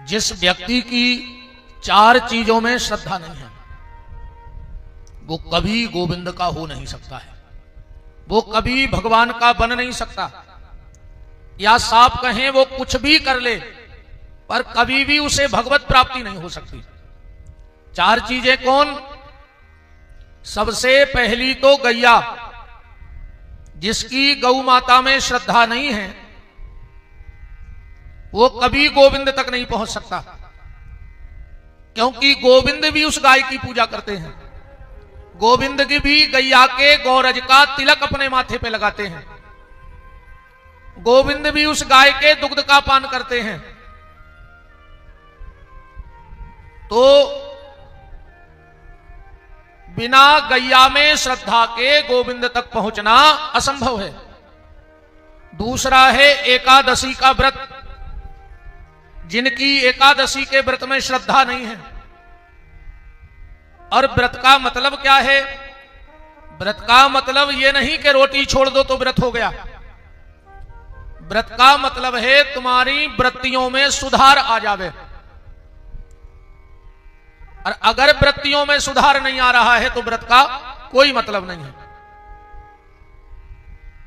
जिस व्यक्ति की 4 चीजों में श्रद्धा नहीं है वो कभी गोविंद का हो नहीं सकता है, वो कभी भगवान का बन नहीं सकता, या साफ कहें वो कुछ भी कर ले पर कभी भी उसे भगवत प्राप्ति नहीं हो सकती। 4 चीजें कौन? सबसे पहली तो गैया, जिसकी गौ माता में श्रद्धा नहीं है वो कभी गोविंद तक नहीं पहुंच सकता, क्योंकि गोविंद भी उस गाय की पूजा करते हैं। गोविंद की भी गैया के गौरज का तिलक अपने माथे पे लगाते हैं। गोविंद भी उस गाय के दुग्ध का पान करते हैं। तो बिना गैया में श्रद्धा के गोविंद तक पहुंचना असंभव है। दूसरा है एकादशी का व्रत। जिनकी एकादशी के व्रत में श्रद्धा नहीं है, और व्रत का मतलब क्या है? व्रत का मतलब यह नहीं कि रोटी छोड़ दो तो व्रत हो गया। व्रत का मतलब है तुम्हारी वृत्तियों में सुधार आ जावे, और अगर वृत्तियों में सुधार नहीं आ रहा है तो व्रत का कोई मतलब नहीं है।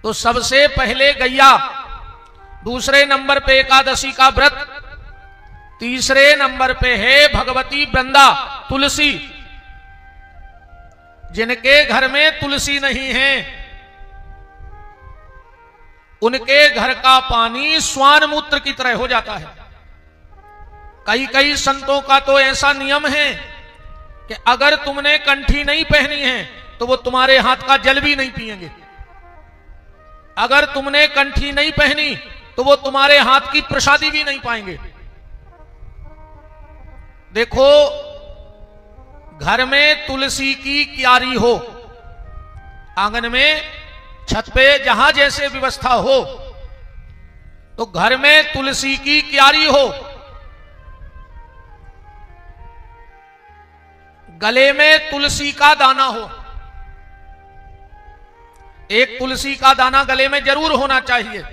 तो सबसे पहले गैया, दूसरे नंबर पे एकादशी का व्रत, तीसरे नंबर पे है भगवती वृंदा तुलसी। जिनके घर में तुलसी नहीं है उनके घर का पानी स्वान मूत्र की तरह हो जाता है। कई कई संतों का तो ऐसा नियम है कि अगर तुमने कंठी नहीं पहनी है तो वो तुम्हारे हाथ का जल भी नहीं पिएंगे। अगर तुमने कंठी नहीं पहनी तो वो तुम्हारे हाथ की प्रसादी भी नहीं पाएंगे। देखो, घर में तुलसी की क्यारी हो, आंगन में, छत पे, जहां जैसे व्यवस्था हो, तो घर में तुलसी की क्यारी हो, गले में तुलसी का दाना हो। एक तुलसी का दाना गले में जरूर होना चाहिए।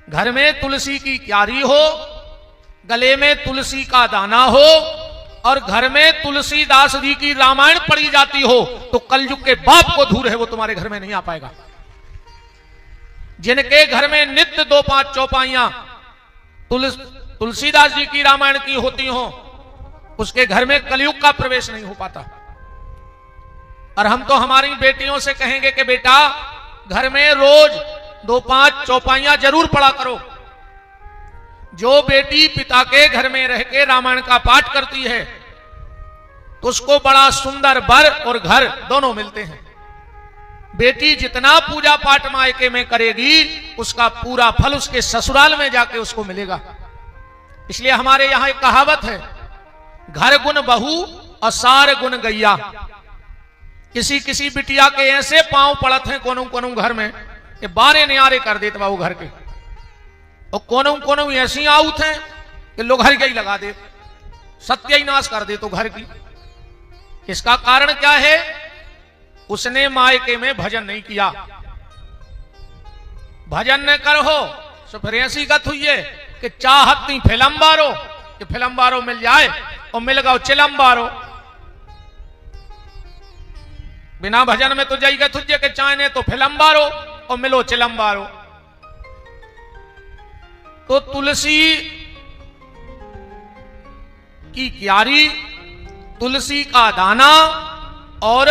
घर में तुलसी की क्यारी हो, गले में तुलसी का दाना हो, और घर में तुलसीदास जी की रामायण पढ़ी जाती हो, तो कलयुग के बाप को धूर है वो तुम्हारे घर में नहीं आ पाएगा। जिनके घर में नित्य 2-5 चौपाइयां तुलसीदास जी की रामायण की होती हो, उसके घर में कलयुग का प्रवेश नहीं हो पाता। और हम तो हमारी बेटियों से कहेंगे कि बेटा घर में रोज 2-5 चौपाइयां जरूर पढ़ा करो। जो बेटी पिता के घर में रह के रामायण का पाठ करती है तो उसको बड़ा सुंदर वर और घर दोनों मिलते हैं। बेटी जितना पूजा पाठ मायके में करेगी उसका पूरा फल उसके ससुराल में जाके उसको मिलेगा। इसलिए हमारे यहां एक कहावत है, घर गुण बहू और सार गुण गैया। किसी किसी बिटिया के ऐसे पांव पड़त हैं कोनों कोनों घर में कि बारे न्यारे कर देते वो घर के, और कोनों कोनों ऐसी आउत हैं कि लोग हर गई लगा दे, सत्य ही नाश कर दे तो घर की। इसका कारण क्या है? उसने मायके में भजन नहीं किया। भजन न कर हो तो फिर ऐसी गत हुई है कि चाहती फिल्म बारो, कि फिल्म बारो मिल जाए और मिल गओ चिलम बारो। बिना भजन में तो जाइएगा तुझे के चाहने तो फिल्म बारो और मिलो चिलम बारो। तो तुलसी की क्यारी, तुलसी का दाना और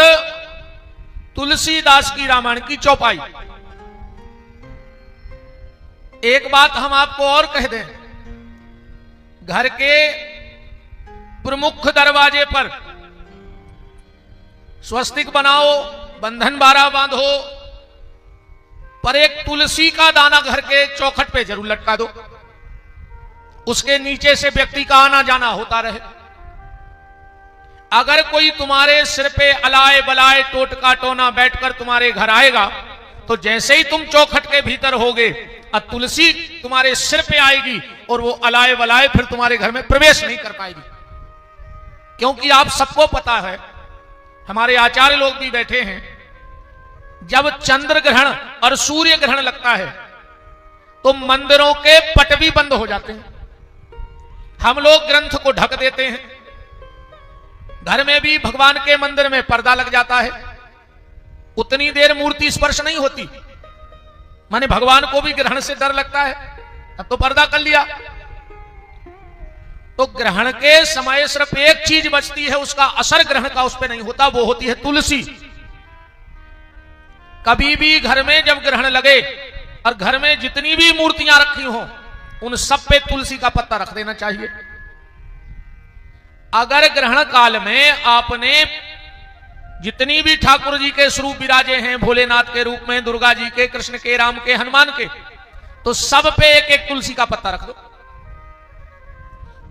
तुलसीदास की रामायण की चौपाई। एक बात हम आपको और कह दें, घर के प्रमुख दरवाजे पर स्वस्तिक बनाओ, बंधन बारा बांधो, पर एक तुलसी का दाना घर के चौखट पे जरूर लटका दो। उसके नीचे से व्यक्ति का आना जाना होता रहे। अगर कोई तुम्हारे सिर पे अलाए बलाए टोटका टोना बैठकर तुम्हारे घर आएगा तो जैसे ही तुम चौखट के भीतर होगे और तुलसी तुम्हारे सिर पे आएगी और वो अलाए बलाए फिर तुम्हारे घर में प्रवेश नहीं कर पाएगी। क्योंकि आप सबको पता है, हमारे आचार्य लोग भी बैठे हैं, जब चंद्र ग्रहण और सूर्य ग्रहण लगता है तो मंदिरों के पट भी बंद हो जाते हैं। हम लोग ग्रंथ को ढक देते हैं। घर में भी भगवान के मंदिर में पर्दा लग जाता है, उतनी देर मूर्ति स्पर्श नहीं होती, माने भगवान को भी ग्रहण से डर लगता है, तब तो पर्दा कर लिया। तो ग्रहण के समय सिर्फ एक चीज बचती है, उसका असर ग्रहण का उस पर नहीं होता, वो होती है तुलसी। कभी भी घर में जब ग्रहण लगे और घर में जितनी भी मूर्तियां रखी हों, उन सब पे तुलसी का पत्ता रख देना चाहिए। अगर ग्रहण काल में आपने जितनी भी ठाकुर जी के स्वरूप विराजे हैं, भोलेनाथ के रूप में, दुर्गा जी के, कृष्ण के, राम के, हनुमान के, तो सब पे एक एक तुलसी का पत्ता रख दो,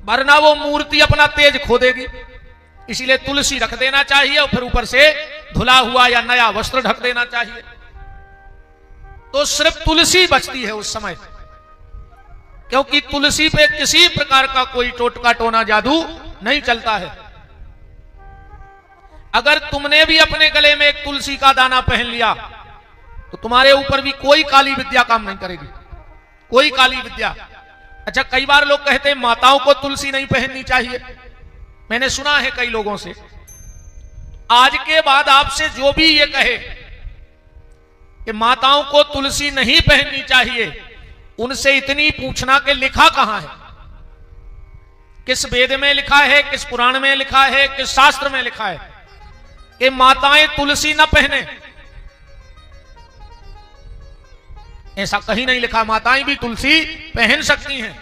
वरना वो मूर्ति अपना तेज खो देगी। इसीलिए तुलसी रख देना चाहिए और फिर ऊपर से धुला हुआ या नया वस्त्र ढक देना चाहिए। तो सिर्फ तुलसी बचती है उस समय, क्योंकि तुलसी पे किसी प्रकार का कोई टोटका टोना जादू नहीं चलता है। अगर तुमने भी अपने गले में एक तुलसी का दाना पहन लिया तो तुम्हारे ऊपर भी कोई काली विद्या काम नहीं करेगी, कोई काली विद्या। अच्छा, कई बार लोग कहते हैं माताओं को तुलसी नहीं पहननी चाहिए, मैंने सुना है कई लोगों से। आज के बाद आपसे जो भी ये कहे कि माताओं को तुलसी नहीं पहननी चाहिए, उनसे इतनी पूछना कि लिखा कहां है, किस वेद में लिखा है, किस पुराण में लिखा है, किस शास्त्र में लिखा है कि माताएं तुलसी न पहने। ऐसा कहीं नहीं लिखा, माताएं भी तुलसी पहन सकती हैं,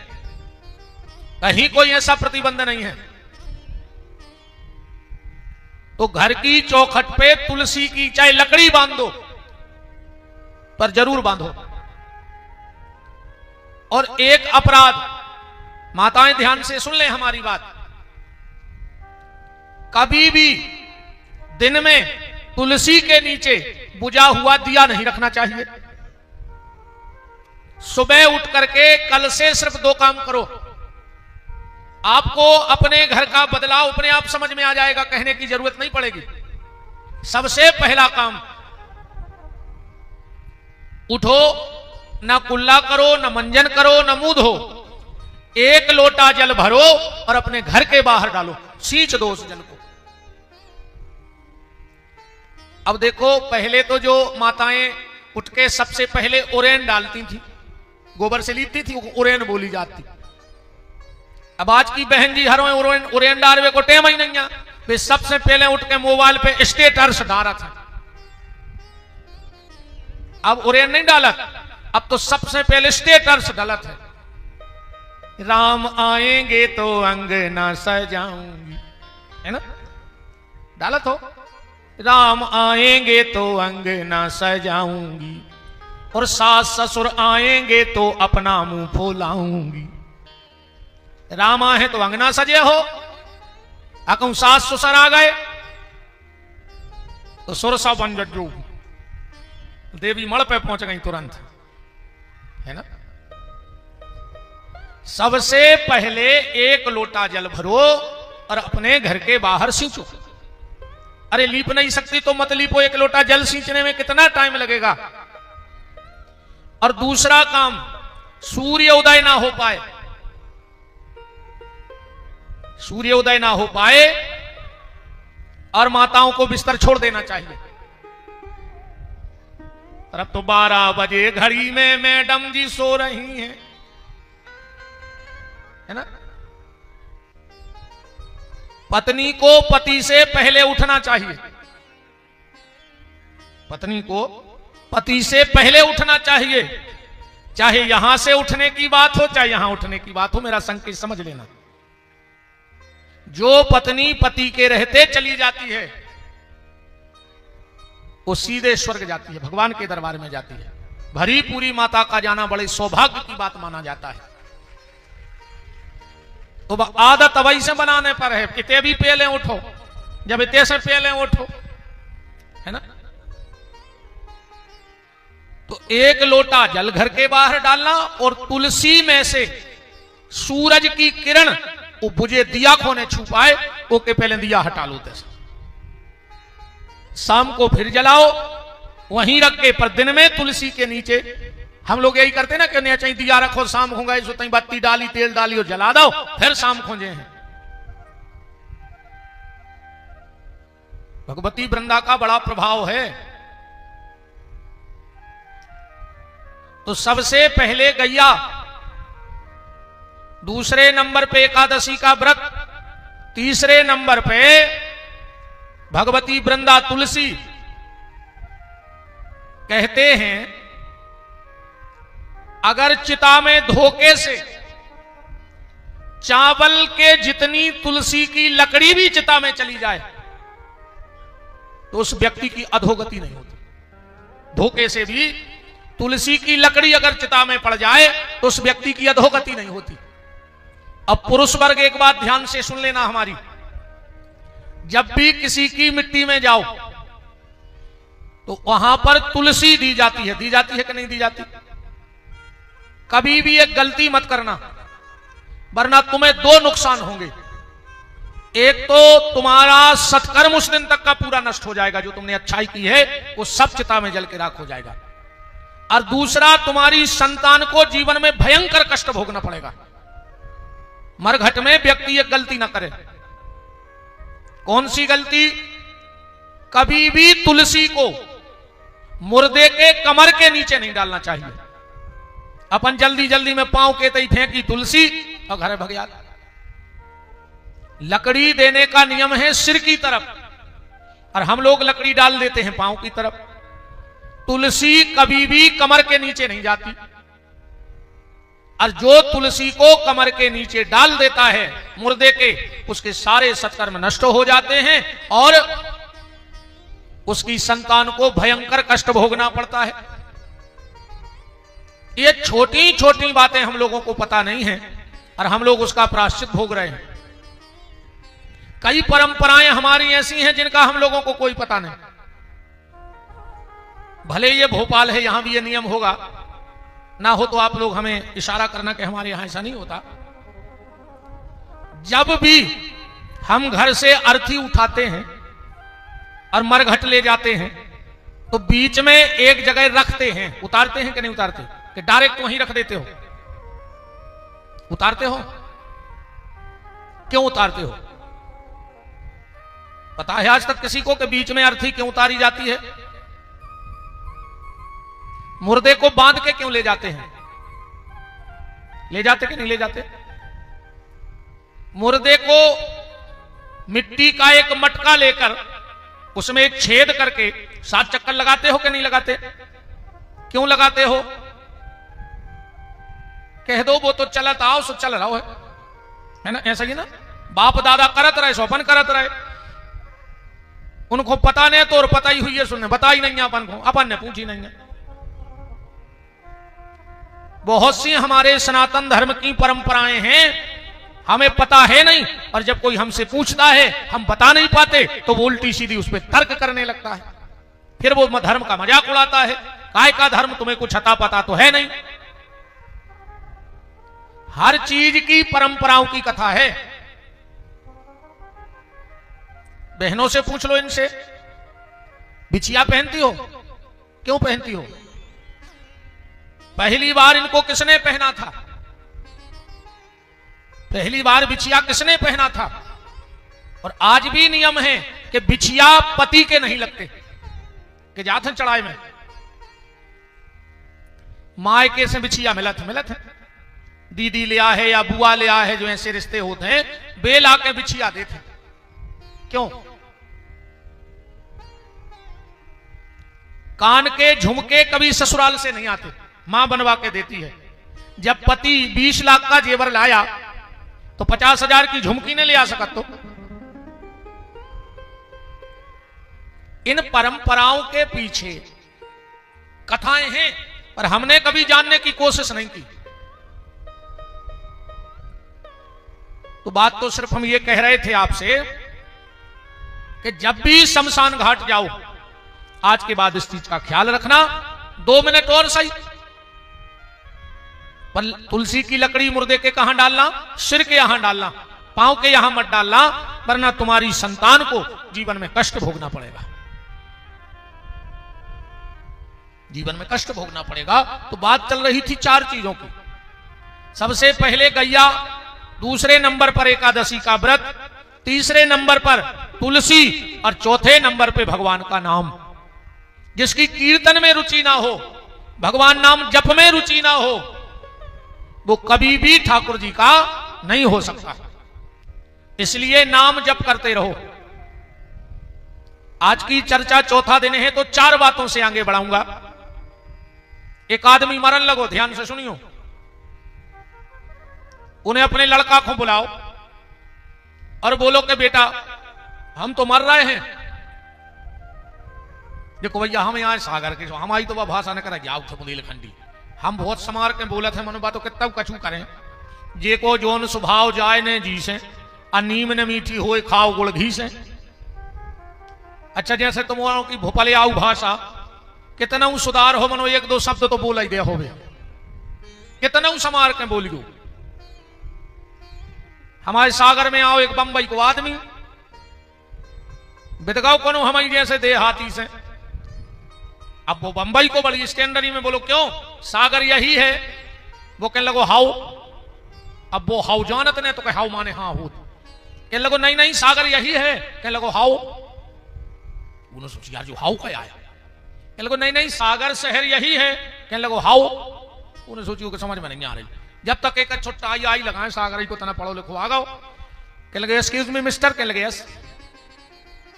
कहीं कोई ऐसा प्रतिबंध नहीं है। तो घर की चौखट पे तुलसी की चाहे लकड़ी बांध दो, पर जरूर बांधो। और एक अपराध, माताएं ध्यान से सुन लें हमारी बात, कभी भी दिन में तुलसी के नीचे बुझा हुआ दिया नहीं रखना चाहिए। सुबह उठ करके कल से सिर्फ 2 काम करो, आपको अपने घर का बदलाव अपने आप समझ में आ जाएगा, कहने की जरूरत नहीं पड़ेगी। सबसे पहला काम, उठो, ना कुल्ला करो, ना मंजन करो, ना मुंह धो, 1 लोटा जल भरो और अपने घर के बाहर डालो, सींच दो उस जल को। अब देखो, पहले तो जो माताएं उठ के सबसे पहले उरेन डालती थी, गोबर से लीपती थी, उरेन बोली जाती। अब आज की बहन जी हर उरेन डालवे को टेम ही नहीं है, वे सबसे पहले उठ के मोबाइल पे स्टेटस डाला था। अब उरेन नहीं डालत, अब तो सबसे पहले स्टेटस डालत है, राम आएंगे तो अंगना सजाऊंगी, है ना, डालत हो, राम आएंगे तो अंगना सजाऊंगी, और सास ससुर आएंगे तो अपना मुंह फुलाऊंगी। राम आए तो अंगना सजे हो, कहूं सास ससुर आ गए तो सुरसा बन जू, देवी मड़ पे पहुंच गई तुरंत, है ना। सबसे पहले 1 लोटा जल भरो और अपने घर के बाहर सींचो। अरे लीप नहीं सकती तो मत लीपो, 1 लोटा जल सींचने में कितना टाइम लगेगा। और दूसरा काम, सूर्य उदय ना हो पाए, सूर्य उदय ना हो पाए और माताओं को बिस्तर छोड़ देना चाहिए। और अब तो 12 बजे घड़ी में मैडम जी सो रही हैं, है ना। पत्नी को पति से पहले उठना चाहिए, पत्नी को पति से पहले उठना चाहिए, चाहे यहां से उठने की बात हो, चाहे यहां उठने की बात हो। मेरा संकेत समझ लेना, जो पत्नी पति के रहते चली जाती है वो सीधे स्वर्ग जाती है, भगवान के दरबार में जाती है। भरी पूरी माता का जाना बड़े सौभाग्य की बात माना जाता है। तो आदत वही से बनाने पर है, इतने भी पहले उठो, जब इतने से पहले उठो, है ना। तो 1 लोटा जल घर के बाहर डालना और तुलसी में से सूरज की किरण वो बुझे दिया को ने छुपाए, ओके पहले दिया हटा लो, शाम को फिर जलाओ, वहीं रख के, पर दिन में तुलसी के नीचे हम लोग यही करते ना कि नहीं चाहिए दिया रखो शाम होगा इस बत्ती डाली तेल डाली और जला दो फिर शाम खोजे हैं। भगवती वृंदा का बड़ा प्रभाव है। तो सबसे पहले गैया, दूसरे नंबर पे एकादशी का व्रत, तीसरे नंबर पे भगवती वृंदा तुलसी। कहते हैं अगर चिता में धोखे से चावल के जितनी तुलसी की लकड़ी भी चिता में चली जाए तो उस व्यक्ति की अधोगति नहीं होती। धोखे से भी तुलसी की लकड़ी अगर चिता में पड़ जाए तो उस व्यक्ति की अधोगति नहीं होती। अब पुरुष वर्ग एक बात ध्यान से सुन लेना हमारी, जब भी किसी की मिट्टी में जाओ तो वहां पर तुलसी दी जाती है कि नहीं दी जाती? कभी भी एक गलती मत करना, वरना तुम्हें दो नुकसान होंगे। एक तो तुम्हारा सत्कर्म उस दिन तक का पूरा नष्ट हो जाएगा, जो तुमने अच्छाई की है वो सब चिता में जल के राख हो जाएगा। और दूसरा, तुम्हारी संतान को जीवन में भयंकर कष्ट भोगना पड़ेगा। मरघट में व्यक्ति एक गलती ना करे। कौन सी गलती? कभी भी तुलसी को मुर्दे के कमर के नीचे नहीं डालना चाहिए। अपन जल्दी जल्दी में पांव के तई फेंकी तुलसी और घर भग जाता। लकड़ी देने का नियम है सिर की तरफ, और हम लोग लकड़ी डाल देते हैं पांव की तरफ। तुलसी कभी भी कमर के नीचे नहीं जाती, और जो तुलसी को कमर के नीचे डाल देता है मुर्दे के, उसके सारे सत्कर्म नष्ट हो जाते हैं और उसकी संतान को भयंकर कष्ट भोगना पड़ता है। ये छोटी छोटी बातें हम लोगों को पता नहीं है और हम लोग उसका प्रायश्चित भोग रहे हैं। कई परंपराएं हमारी ऐसी हैं जिनका हम लोगों को कोई पता नहीं। भले ये भोपाल है, यहां भी ये नियम होगा, ना हो तो आप लोग हमें इशारा करना कि हमारे यहां ऐसा नहीं होता। जब भी हम घर से अर्थी उठाते हैं और मरघट ले जाते हैं तो बीच में एक जगह रखते हैं। उतारते हैं कि नहीं उतारते? कि डायरेक्ट वहीं रख देते हो? उतारते हो? क्यों उतारते हो? पता है आज तक किसी को कि बीच में अर्थी क्यों उतारी जाती है? मुर्दे को बांध के क्यों ले जाते हैं? ले जाते कि नहीं ले जाते? मुर्दे को मिट्टी का एक मटका लेकर उसमें एक छेद करके 7 चक्कर लगाते हो कि नहीं लगाते? क्यों लगाते हो? कह दो वो तो चलत आओ सो चल रहा है ना, ऐसा ही ना। बाप दादा करत रहे सो अपन करत रहे, उनको पता नहीं तो और पता ही हुई है, सुनने बताई नहीं अपन को, अपन ने पूछी नहीं है। बहुत सी हमारे सनातन धर्म की परंपराएं हैं, हमें पता है नहीं, और जब कोई हमसे पूछता है हम बता नहीं पाते तो वो उल्टी सीधी उस पर तर्क करने लगता है। फिर वो धर्म का मजाक उड़ाता है। काय का धर्म, तुम्हें कुछ अता पता तो है नहीं। हर चीज की परंपराओं की कथा है। बहनों से पूछ लो इनसे, बिछिया पहनती हो? क्यों पहनती हो? पहली बार इनको किसने पहना था? पहली बार बिछिया किसने पहना था? और आज भी नियम है कि बिछिया पति के नहीं लगते, कि जाते चढ़ाई में मायके से बिछिया मिलत है। दीदी लिया है या बुआ लिया है, जो ऐसे रिश्ते होते हैं, बेल आके बिछिया देते। क्यों? कान के झुमके कभी ससुराल से नहीं आते, मां बनवा के देती है। जब पति 20 लाख का जेवर लाया तो 50,000 की झुमकी ने ले आ सकत। तो इन परंपराओं के पीछे कथाएं हैं, पर हमने कभी जानने की कोशिश नहीं की। तो बात तो सिर्फ हम ये कह रहे थे आपसे कि जब भी शमशान घाट जाओ, आज के बाद इस चीज का ख्याल रखना। 2 मिनट और सही, पर तुलसी की लकड़ी मुर्दे के कहां डालना? सिर के यहां डालना, पांव के यहां मत डालना, वरना तुम्हारी संतान को जीवन में कष्ट भोगना पड़ेगा। जीवन में कष्ट भोगना पड़ेगा। तो बात चल रही थी 4 चीजों की। सबसे पहले गैया, दूसरे नंबर पर एकादशी का व्रत, तीसरे नंबर पर तुलसी और चौथे नंबर पे भगवान का नाम। जिसकी कीर्तन में रुचि ना हो, भगवान नाम जप में रुचि ना हो, वो कभी भी ठाकुर जी का नहीं हो सकता। इसलिए नाम जप करते रहो। आज की चर्चा चौथा दिन है तो 4 बातों से आगे बढ़ाऊंगा। एक आदमी मरन लगो, ध्यान से सुनियो। उन्हें अपने लड़का को बुलाओ और बोलो कि बेटा हम तो मर रहे हैं, देखो भैया हम आए सागर के, हमारी तो वह भाषा न करा जाओ थे बुंदेलखंडी, हम बहुत समार के बोला थे मनु बातों कितना कछु करें, जे को जोन स्वभाव जाए ने जी से, नीम ने मीठी होए खाओ गुड़ घी से। अच्छा जैसे तुम की भोपाल आऊ भाषा कितना सुधार हो, मनो 1-2 शब्द तो बोला ही दे हो, कितना समार के बोलियो। हमारे सागर में आओ एक बंबई को आदमी, बिदगाओ कौन हमारी जैसे देहाती से, अब वो बंबई को बड़ी स्टैंडर्ड में बोलो क्यों सागर यही है, वो कहने लगो हाउ, अब वो हाउ जानत ने तो कहे हाउ माने हाँ हो, कहने लगो नहीं नहीं सागर यही है, कहने लगो हाउ, उन्होंने सोचा यार जो हाउ का आया, कहने लगो नहीं नहीं सागर शहर यही है, कहने लगो हाउ, उन्हें सोचियो कि समझ में नहीं आ रही। जब तक एक छोटा आई लगाए सागर को तना पढ़ो लिखो आ गओ, कहने लगे एक्सक्यूज मी मिस्टर, कहने लगे यस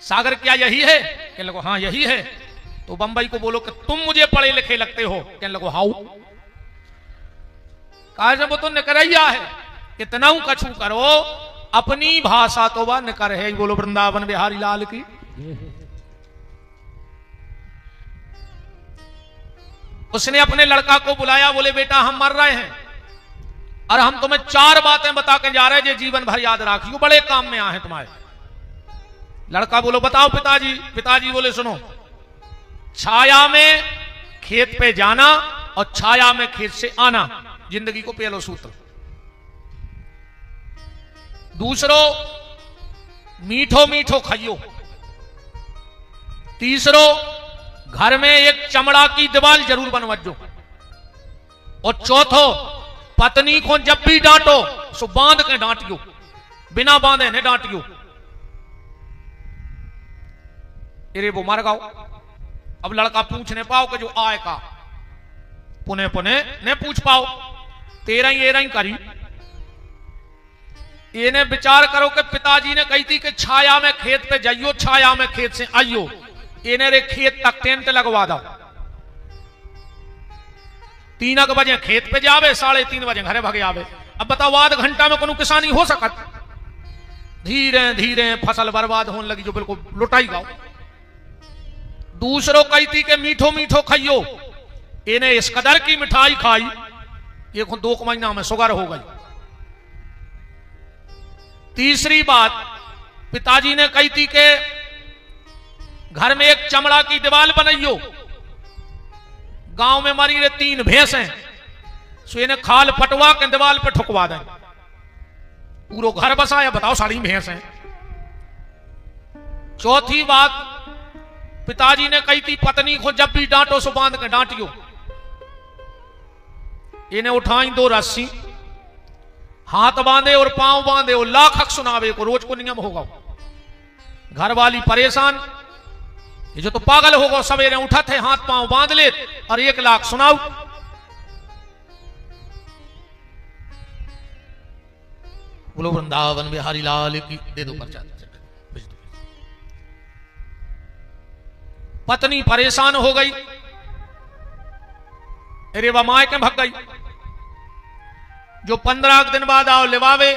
सागर क्या यही है, कहने लगो हाँ यही है। तो बंबई को बोलो कि तुम मुझे पढ़े लिखे लगते हो, कहने लगो हाउ, कहा जब वो तो निकरैया है, इतना कछु करो अपनी भाषा तो वह निकर है। बोलो वृंदावन बिहारी लाल की। उसने अपने लड़का को बुलाया, बोले बेटा हम मर रहे हैं और हम तुम्हें 4 बातें बता के जा रहे हैं, जो जीवन भर याद रखियो, बड़े काम में आए तुम्हारे। लड़का बोलो बताओ पिताजी। पिताजी बोले सुनो, छाया में खेत पे जाना और छाया में खेत से आना, जिंदगी को पहलो सूत्र। दूसरो मीठो मीठो खाइयो। तीसरो घर में एक चमड़ा की दीवार जरूर बनवाजो। और चौथो पत्नी को जब भी डांटो सो बांध के डांटियो, बिना बांधे ने डांटियो। अरे वो मर गाओ, अब लड़का पूछने पाओ कि जो आए का, पुने पुने ने पूछ पाओ, तेरा ही एरा ही करी। इन्हें विचार करो कि पिताजी ने कही थी कि छाया में खेत पे जाइयो, छाया में खेत से आइयो, इन्हें रे खेत तक टेंट लगवा दो। 3 बजे खेत पे जावे, 3:30 बजे घरे भागे आवे। अब बताओ आध घंटा में कोनो किसानी हो सकत? धीरे धीरे फसल बर्बाद होने लगी, जो बिल्कुल लुटाई गाओ। दूसरों कही थी कि मीठो मीठो खाइयो, इन्हें इस कदर की मिठाई खाई, ये 2 महीना में शुगर हो गई। तीसरी बात पिताजी ने कही थी कि घर में एक चमड़ा की दीवार बनाइयो, गांव में मरी रे 3 भैंसें, सो इन्हें खाल फटवा के दीवार पे ठुकवा दें, पूरा घर बसाया। बताओ 3.5 भैंसें। चौथी बात पिताजी ने कही थी पत्नी को जब भी डांटो सो बांध के डांटियो। इन्हें उठाई 2 रस्सी, हाथ बांधे और पांव बांधे और लाख सुनावे को, रोज को नियम होगा। घर वाली परेशान, ये जो तो पागल होगा, सवेरे उठा थे हाथ पांव बांध ले और 1 लाख सुनाओ। बोलो वृंदावन बिहारी लाल की। दे दो पर्चा। पत्नी परेशान हो गई, अरे वह माए के भग गई। जो 15 दिन बाद आओ लिवावे,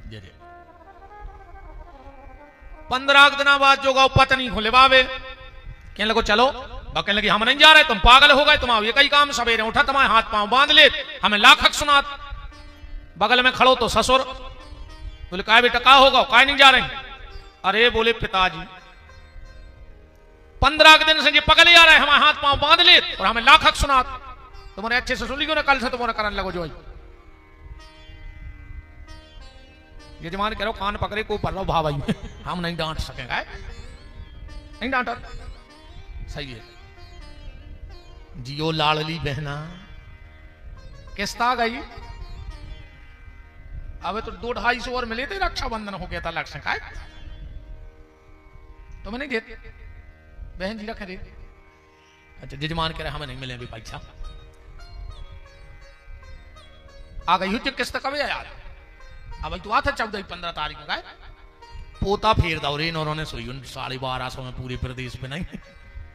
दे 15 दिन बाद जो गाओ पत्नी को लिवावे, कहने लगो चलो, कहने लगी हम नहीं जा रहे, तुम पागल हो गए, तुम आओ ये कई काम, सवेरे उठा तुम्हारे हाथ पांव बांध ले, हमें लाख सुना। बगल में खड़ो तो ससुर, बोले काय बेटा का होगा, काय नहीं जा रहे? अरे बोले पिताजी 15 दिन से ये पगले आ रहे, हमारे हाथ पांव बांध ले और हमें लाख सुना। तुम्हारे अच्छे से सुन लियो ना, कल से तुम्हारा करने लगो जो यजमान कह रहे कान पकड़े को पर भाव आई हम नहीं डांट सकेंगे, नहीं डांटा, सही है। जियो लाडली बहना किस्त आ गई, अब तो 200-250 और मिले थे, रक्षाबंधन हो गया था, लक्ष्य का तो मैंने देते बहन जी रखे दे। अच्छा यजमान कह रहे हमें नहीं मिले अभी पैसा, आ गई हुई किस्त कब यार, अब तो आता 14-15 तारीख का पोता फेर दौरे उन्होंने सोई 1250 में पूरे प्रदेश पे नहीं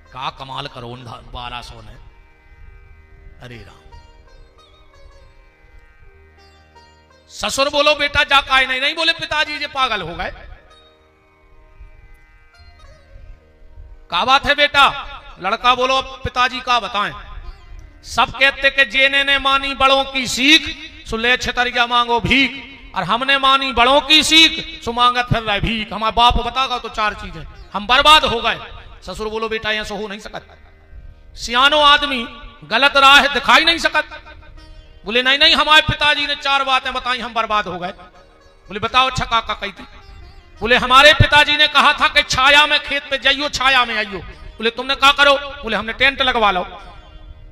कहा कमाल करो 1200 ने। अरे राम, ससुर बोलो बेटा जा काय नहीं, नहीं बोले पिताजी ये पागल हो गए, क्या बात है बेटा, लड़का बोलो पिताजी का बताएं। सब कहते कि जेने ने मानी बड़ों की सीख सुले छतरिया मांगो भीख, और हमने मानी बड़ों की सीख सो मांगत फिर रहे भीख। हमारा बाप बतागा तो 4 चीजें, हम बर्बाद हो गए। ससुर बोलो बेटा ऐसा हो नहीं सकत, सियानो आदमी गलत राह दिखाई नहीं सकत। बोले नहीं नहीं हमारे पिताजी ने 4 बातें बताई हम बर्बाद हो गए। बोले बताओ अच्छा काका कही थी। बोले हमारे पिताजी ने कहा था कि छाया में खेत पे जाइयो छाया में आइयो। बोले तुमने क्या करो, बोले हमने टेंट लगवा लो।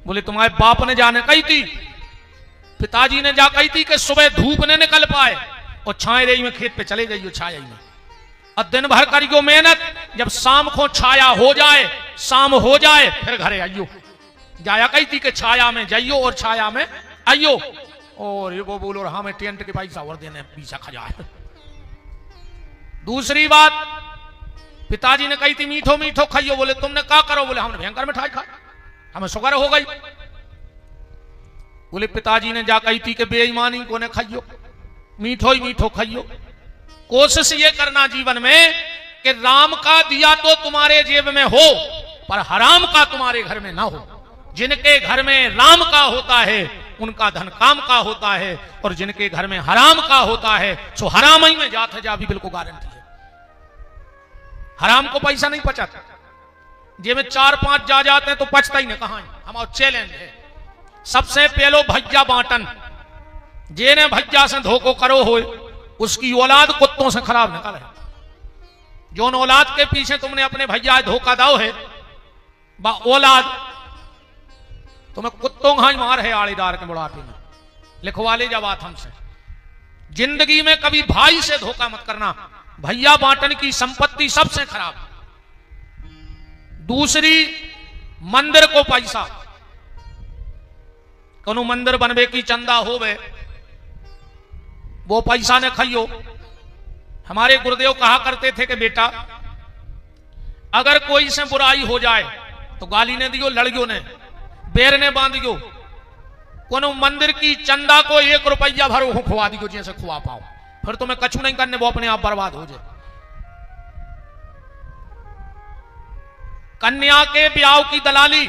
बोले तुम्हारे बाप ने जाने कही थी, पिताजी ने जा कही थी कि सुबह धूप ने निकल पाए और छाए रही में खेत पे चले जाइयो छाया में, और दिन भर करियो मेहनत, जब शाम को छाया हो जाए शाम हो जाए फिर घरे आइयो। जाया कही थी कि छाया में जाइयो और छाया में आइयो। और ये बोलो हमें टेंट के पैसा और देने पीछा खजा है। दूसरी बात पिताजी ने कही थी मीठो मीठो खाइयो। बोले तुमने क्या करो, बोले हमने भयंकर मिठाई खाई हमें शुगर हो गई। बोले पिताजी ने जा कही थी कि बेईमानी को ने खाइयो, मीठो ही मीठो खाइयो। कोशिश ये करना जीवन में कि राम का दिया तो तुम्हारे जेब में हो पर हराम का तुम्हारे घर में ना हो। जिनके घर में राम का होता है उनका धन काम का होता है, और जिनके घर में हराम का होता है सो हराम ही में जात है जा भी बिल्कुल गारंटी है। हराम को पैसा नहीं पचाता, जे में 4-5 जा जाते हैं तो पचता ही नहीं कहां। हमारा चैलेंज है सबसे पहलो भैया बांटन, जेने भैया से धोखो करो हो उसकी औलाद कुत्तों से खराब निकल है। जो औलाद के पीछे तुमने अपने भैया धोखा दाओ है बा औलाद तुम्हें कुत्तों का ही मार है आड़ेदार के बुढ़ापे में। लिखवा ले जा बात हमसे, जिंदगी में कभी भाई से धोखा मत करना, भैया बांटन की संपत्ति सबसे खराब। दूसरी मंदिर को पैसा, कोनो मंदिर बनवे की चंदा होवे वो पैसा ने खाइयो। हमारे गुरुदेव कहा करते थे कि बेटा अगर कोई से बुराई हो जाए तो गाली ने दियो, लड़ियो ने, बेर ने बांधियो, कोनो मंदिर की चंदा को 1 रुपया भरो खुआ दियो जैसे खुआ पाओ, फिर तुम्हें कछु नहीं करने, वो अपने आप बर्बाद हो जाए। कन्या के ब्याह की दलाली,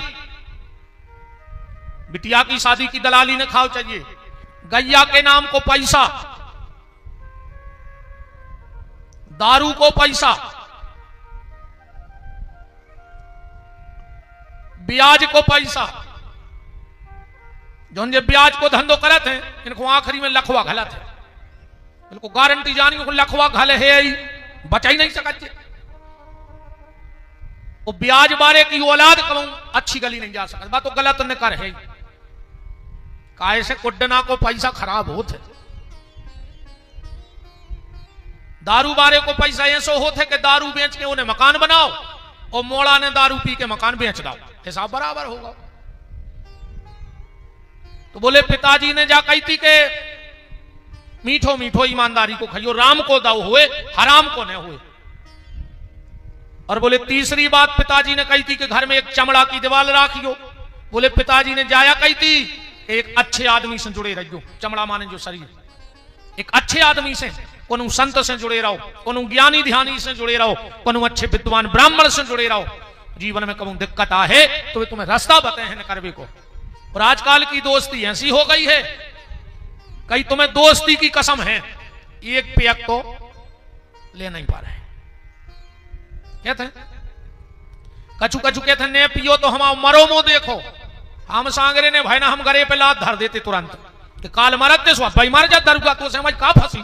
बिटिया की शादी की दलाली ने खाओ चाहिए। गैया के नाम को पैसा, दारू को पैसा, ब्याज को पैसा। जो ब्याज को धंधो करत है इनको आखिरी में लखवा घलत है, इनको गारंटी जानी को लखवा घले है ही बचा ही नहीं सकते। वो ब्याज बारे की औलाद कहूं अच्छी गली नहीं जा सकती, बात तो गलत न कर है। काहे से कुड्डना को पैसा खराब होते, दारू बारे को पैसा ऐसा होते कि दारू बेच के उन्हें मकान बनाओ और मोड़ा ने दारू पी के मकान बेच दो, हिसाब बराबर होगा। तो बोले पिताजी ने जा कही थी कि मीठो मीठो ईमानदारी को खाइयो, राम को दाओ हुए हराम को न हुए। और बोले तीसरी बात पिताजी ने कही थी कि घर में एक चमड़ा की दीवार राखियो। बोले पिताजी ने जाया कही थी एक अच्छे आदमी से जुड़े रहियो, चमड़ा माने जो शरीर, एक अच्छे आदमी से, कोनो संत से जुड़े रहो, कोनो ज्ञानी ध्यानी से जुड़े रहो, कोनो अच्छे विद्वान ब्राह्मण से जुड़े रहो। जीवन में कभी दिक्कत आए तो वे तुम्हें रास्ता बताए हैं न करवे को। और आजकल की दोस्ती ऐसी हो गई है, कई तुम्हें दोस्ती की कसम है, एक पेक तो ले नहीं पा रहे। कहते कछु कछु कहते ने पियो तो हम मरो मो देखो, हम सांगरे ने भाई ना हम गरे पे लात धर देते तुरंत कि काल मरत दे भाई मर जा दरुगा तो समझ का फंसी।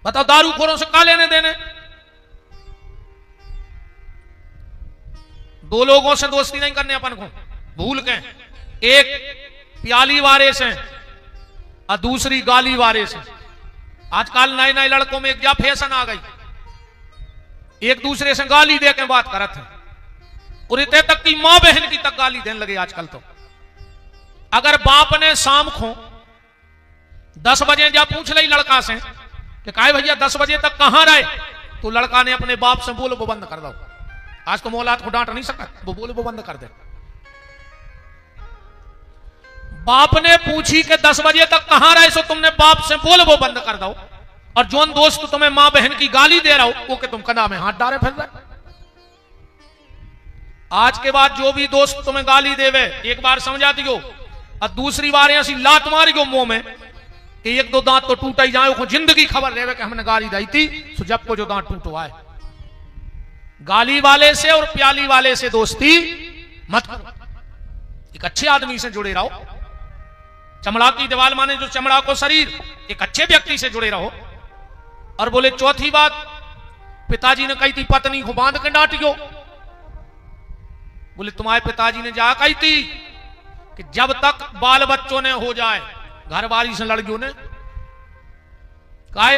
बताओ दारूखोरों से का लेने देने। दो लोगों से दोस्ती नहीं करने अपन को, भूल के। एक प्याली वारे से और दूसरी गाली वारे से। आजकल नए नए लड़कों में एक क्या फैशन आ गई, एक दूसरे से गाली दे के बात करत है, और इतने तक की मां बहन की तक गाली देने लगे आजकल। तो अगर बाप ने शाम को 10 बजे जा पूछ ली लड़का से कि काहे भैया 10 बजे तक कहां रहे, तो लड़का ने अपने बाप से बोलो वो बंद कर दो। आज तो मौलाद को डांट नहीं सकता, वो बोलो वो बंद कर दे। बाप ने पूछी कि 10 बजे तक कहां रहे, सो तुमने बाप से बोलो वो बंद कर दो। और जोन दोस्त तुम्हें मां बहन की गाली दे रहा हो वो कि तुम कना में हाथ डाले फिर रहे। आज के बाद जो भी दोस्त तुम्हें गाली देवे एक बार समझा दियो, और दूसरी बार ऐसी लात मारियो मुंह में कि एक दो दांत तो टूटा ही जाए, जिंदगी खबर रहे कि हमने गाली दी थी, सो जब को जो दांत टूटो आए। गाली वाले से और प्याली वाले से दोस्ती मत करो, एक अच्छे आदमी से जुड़े रहो। चमड़ा की दीवार माने जो चमड़ा को शरीर, एक अच्छे व्यक्ति से जुड़े रहो। और बोले चौथी बात, पिताजी ने कही थी पत्नी को बांध के डांटियो। बोले तुम्हारे पिताजी ने जा कही थी कि जब तक बाल बच्चों ने हो जाए, घर वाली से लड़कियों ने काहे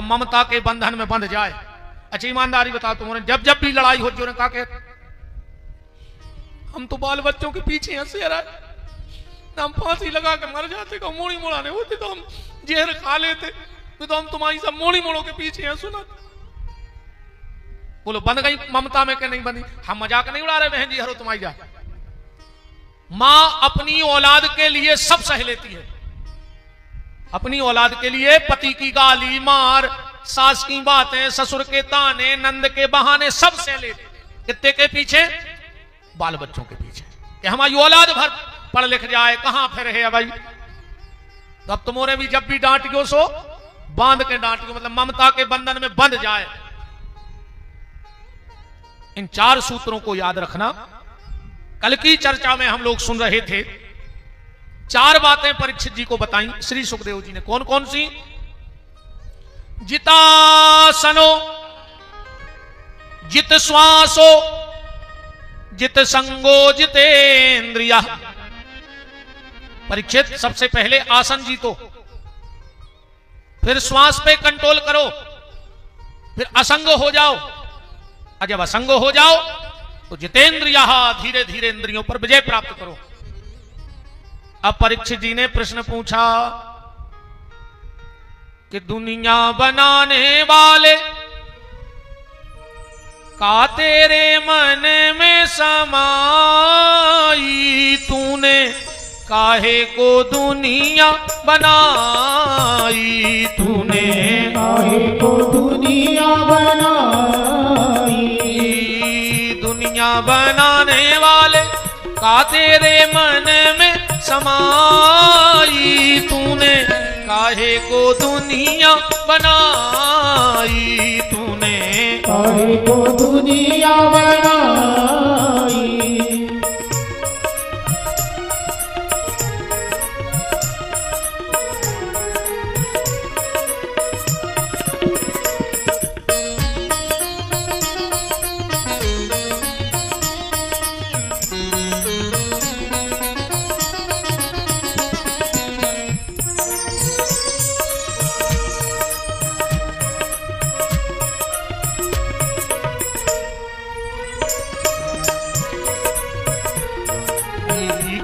ममता के बंधन में बंध जाए। अच्छा ईमानदारी बताओ, तुमने जब जब भी लड़ाई होती है कहा हम तो बाल बच्चों के पीछे हंसे रहे, हम फांसी लगा के मर जाते, का मोड़ी मोड़ाने होते तो हम जहर खा लेते, तो हम तुम्हारी सब मोड़ी मोड़ों के पीछे हैं सुना। बोलो बंद गई ममता में के नहीं बंदी। हम मजाक नहीं उड़ा रहे बहन जी, हरो तुम्हारी जा। मां अपनी औलाद के लिए सब सह लेती है, अपनी औलाद के लिए पति की गाली मार, सास की बातें, ससुर के ताने, नंद के बहाने सब सह लेती। कितने के पीछे? बाल बच्चों के पीछे, कि हमारी औलाद भर पढ़ लिख जाए, कहां फिर है भाई। तो अब तुम्हारे भी जब भी डांटियो सो बांध के डांटियो, मतलब ममता के बंधन में बंध जाए। इन 4 सूत्रों को याद रखना। कल की चर्चा में हम लोग सुन रहे थे, 4 बातें परीक्षित जी को बताई श्री सुखदेव जी ने। कौन कौन सी? जितासनो, जित श्वासो, जित संगो, जितेंद्रिया। परीक्षित सबसे पहले आसन जीतो, फिर श्वास पे कंट्रोल करो, फिर असंग हो जाओ, और जब असंग हो जाओ तो जितेंद्रिया, धीरे धीरे इंद्रियों पर विजय प्राप्त करो। अब परीक्षित जी ने प्रश्न पूछा कि दुनिया बनाने वाले का तेरे मन में समाई, तूने काहे को दुनिया बनाई, तूने काहे को दुनिया बनाई। दुनिया बनाने वाले का तेरे मन में समाई, तूने काहे को दुनिया बनाई, तूने काहे को दुनिया बनाई।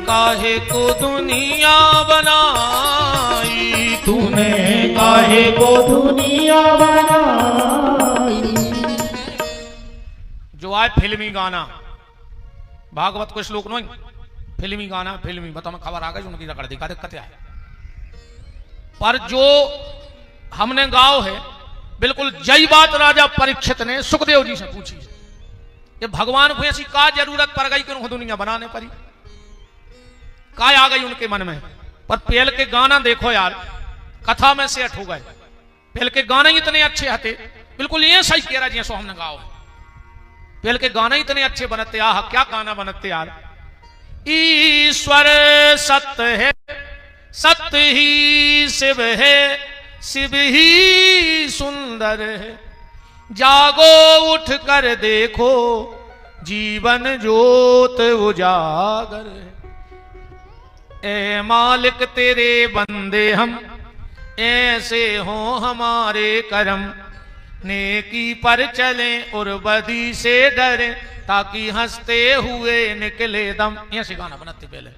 काहे को दुनिया बनाई, तूने काहे को दुनिया बनाई। जो आए फिल्मी गाना, भागवत को श्लोक नहीं, फिल्मी गाना, फिल्मी बताओ, खबर आ गई उनकी रगड़ दी, का दिक्कत है। पर जो हमने गाओ है बिल्कुल जय बात राजा परीक्षित ने सुखदेव जी से पूछी, ये भगवान को ऐसी का जरूरत पड़ गई कि उनको दुनिया बनाने पड़ी, का आ गई उनके मन में। पर पहल के गाना देखो यार, कथा में सेठ हो गए। पहल के गाने इतने अच्छे आते, बिल्कुल ये सही कह रहा जी, सो हमने गाओ। पहल के गाने इतने अच्छे बनते, आह क्या गाना बनते यार। ईश्वर सत्य है, सत्य ही शिव है, शिव ही सुंदर है। जागो उठ कर देखो जीवन ज्योत उजागर है। ए मालिक तेरे बंदे हम, ऐसे हो हमारे करम, नेकी पर चले और बदी से डरे, ताकि हंसते हुए निकले दम। यहां से गाना बनाते पहले।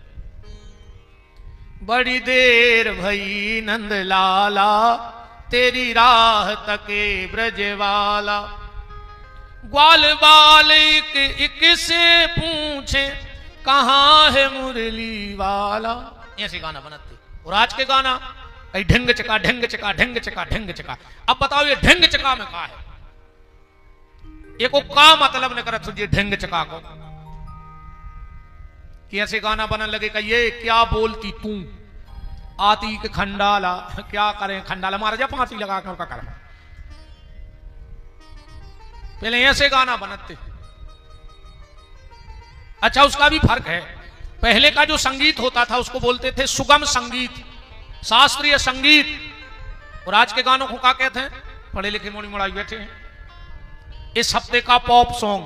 बड़ी देर भई नंद लाला, तेरी राह तके ब्रजवाला, ग्वाल बाल एक से पूछे, कहाँ है मुरली वाला। ऐसे गाना बनाते। और आज के गाना ढिंग चका ढिंग चका ढिंग चका ढिंग चका। अब बताओ ये ढिंग चका में कहा है? ये को का मतलब न करत सुझे ढिंग चका को कि ऐसे गाना बनने लगे कि ये क्या बोलती तू, आती के खंडाला, क्या करें खंडाला, मारा जा फांसी लगा कर का कर। पहले ऐसे गाना बनते। अच्छा, उसका भी फर्क है। पहले का जो संगीत होता था उसको बोलते थे सुगम संगीत, शास्त्रीय संगीत। और आज के गानों को क्या कहते हैं? पढ़े लिखे मोड़ी मोड़ाई बैठे हैं। इस हफ्ते का पॉप सॉन्ग,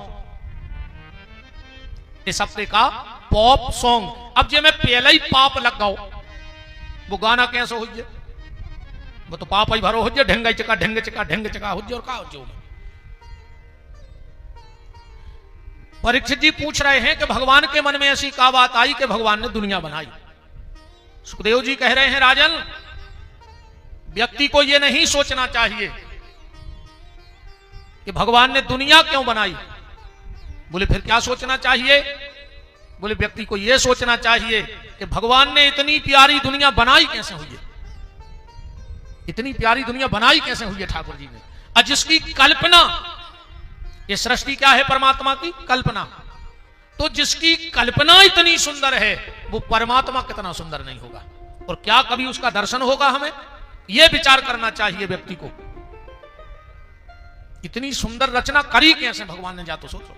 इस हफ्ते का पॉप सॉन्ग। अब जे मैं पहले ही पाप लग गाओ, वो गाना कैसे हो जाए? वो तो पाप ही भरो हो जाए। ढंगा चका ढंग चका ढंग चका हो जाए। और का हो जाए? परीक्षित जी पूछ रहे हैं कि भगवान के मन में ऐसी क्या बात आई कि भगवान ने दुनिया बनाई। सुखदेव जी कह रहे हैं, राजन, व्यक्ति को यह नहीं सोचना चाहिए कि भगवान ने दुनिया क्यों बनाई। बोले फिर क्या सोचना चाहिए? बोले व्यक्ति को यह सोचना चाहिए कि भगवान ने इतनी प्यारी दुनिया बनाई कैसे हुई है। इतनी प्यारी दुनिया बनाई कैसे हुई है ठाकुर जी ने। और जिसकी कल्पना, ये सृष्टि क्या है? परमात्मा की कल्पना। तो जिसकी कल्पना इतनी सुंदर है, वो परमात्मा कितना सुंदर नहीं होगा? और क्या कभी उसका दर्शन होगा? हमें यह विचार करना चाहिए व्यक्ति को। इतनी सुंदर रचना करी कैसे भगवान ने? जा तो सोचो।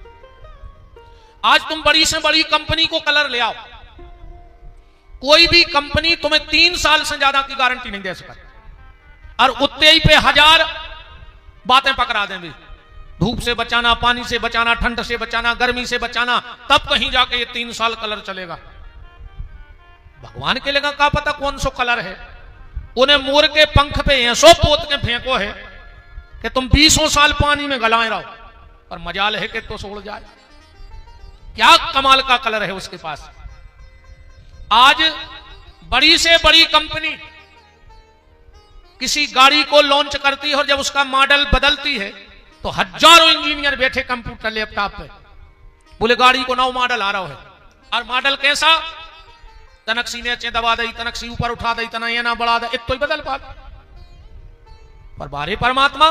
आज तुम बड़ी से बड़ी कंपनी को कलर ले आओ, कोई भी कंपनी तुम्हें 3 साल से ज्यादा की गारंटी नहीं दे सकती। और उतने ही पे 1000 बातें पकड़ा देंगे। धूप से बचाना, पानी से बचाना, ठंड से बचाना, गर्मी से बचाना, तब कहीं जाके ये 3 साल कलर चलेगा। भगवान के लिए क्या पता कौन सा कलर है? उन्हें मोर के पंख पे ऐसो पोत के फेंको है कि तुम 20 साल पानी में गलाए रहो, पर मजाल है कि तो सोड़ जाए। क्या कमाल का कलर है उसके पास। आज बड़ी से बड़ी कंपनी किसी गाड़ी को लॉन्च करती है और जब उसका मॉडल बदलती है तो हजारों इंजीनियर बैठे कंप्यूटर लैपटॉप पे, बोले गाड़ी को नौ मॉडल आ रहा है। और मॉडल कैसा? तनक ने चे दबा दई, तनक सी ऊपर उठा दई, तना ये ना बढ़ा दे, इत तो ही बदल पा। पर बारे परमात्मा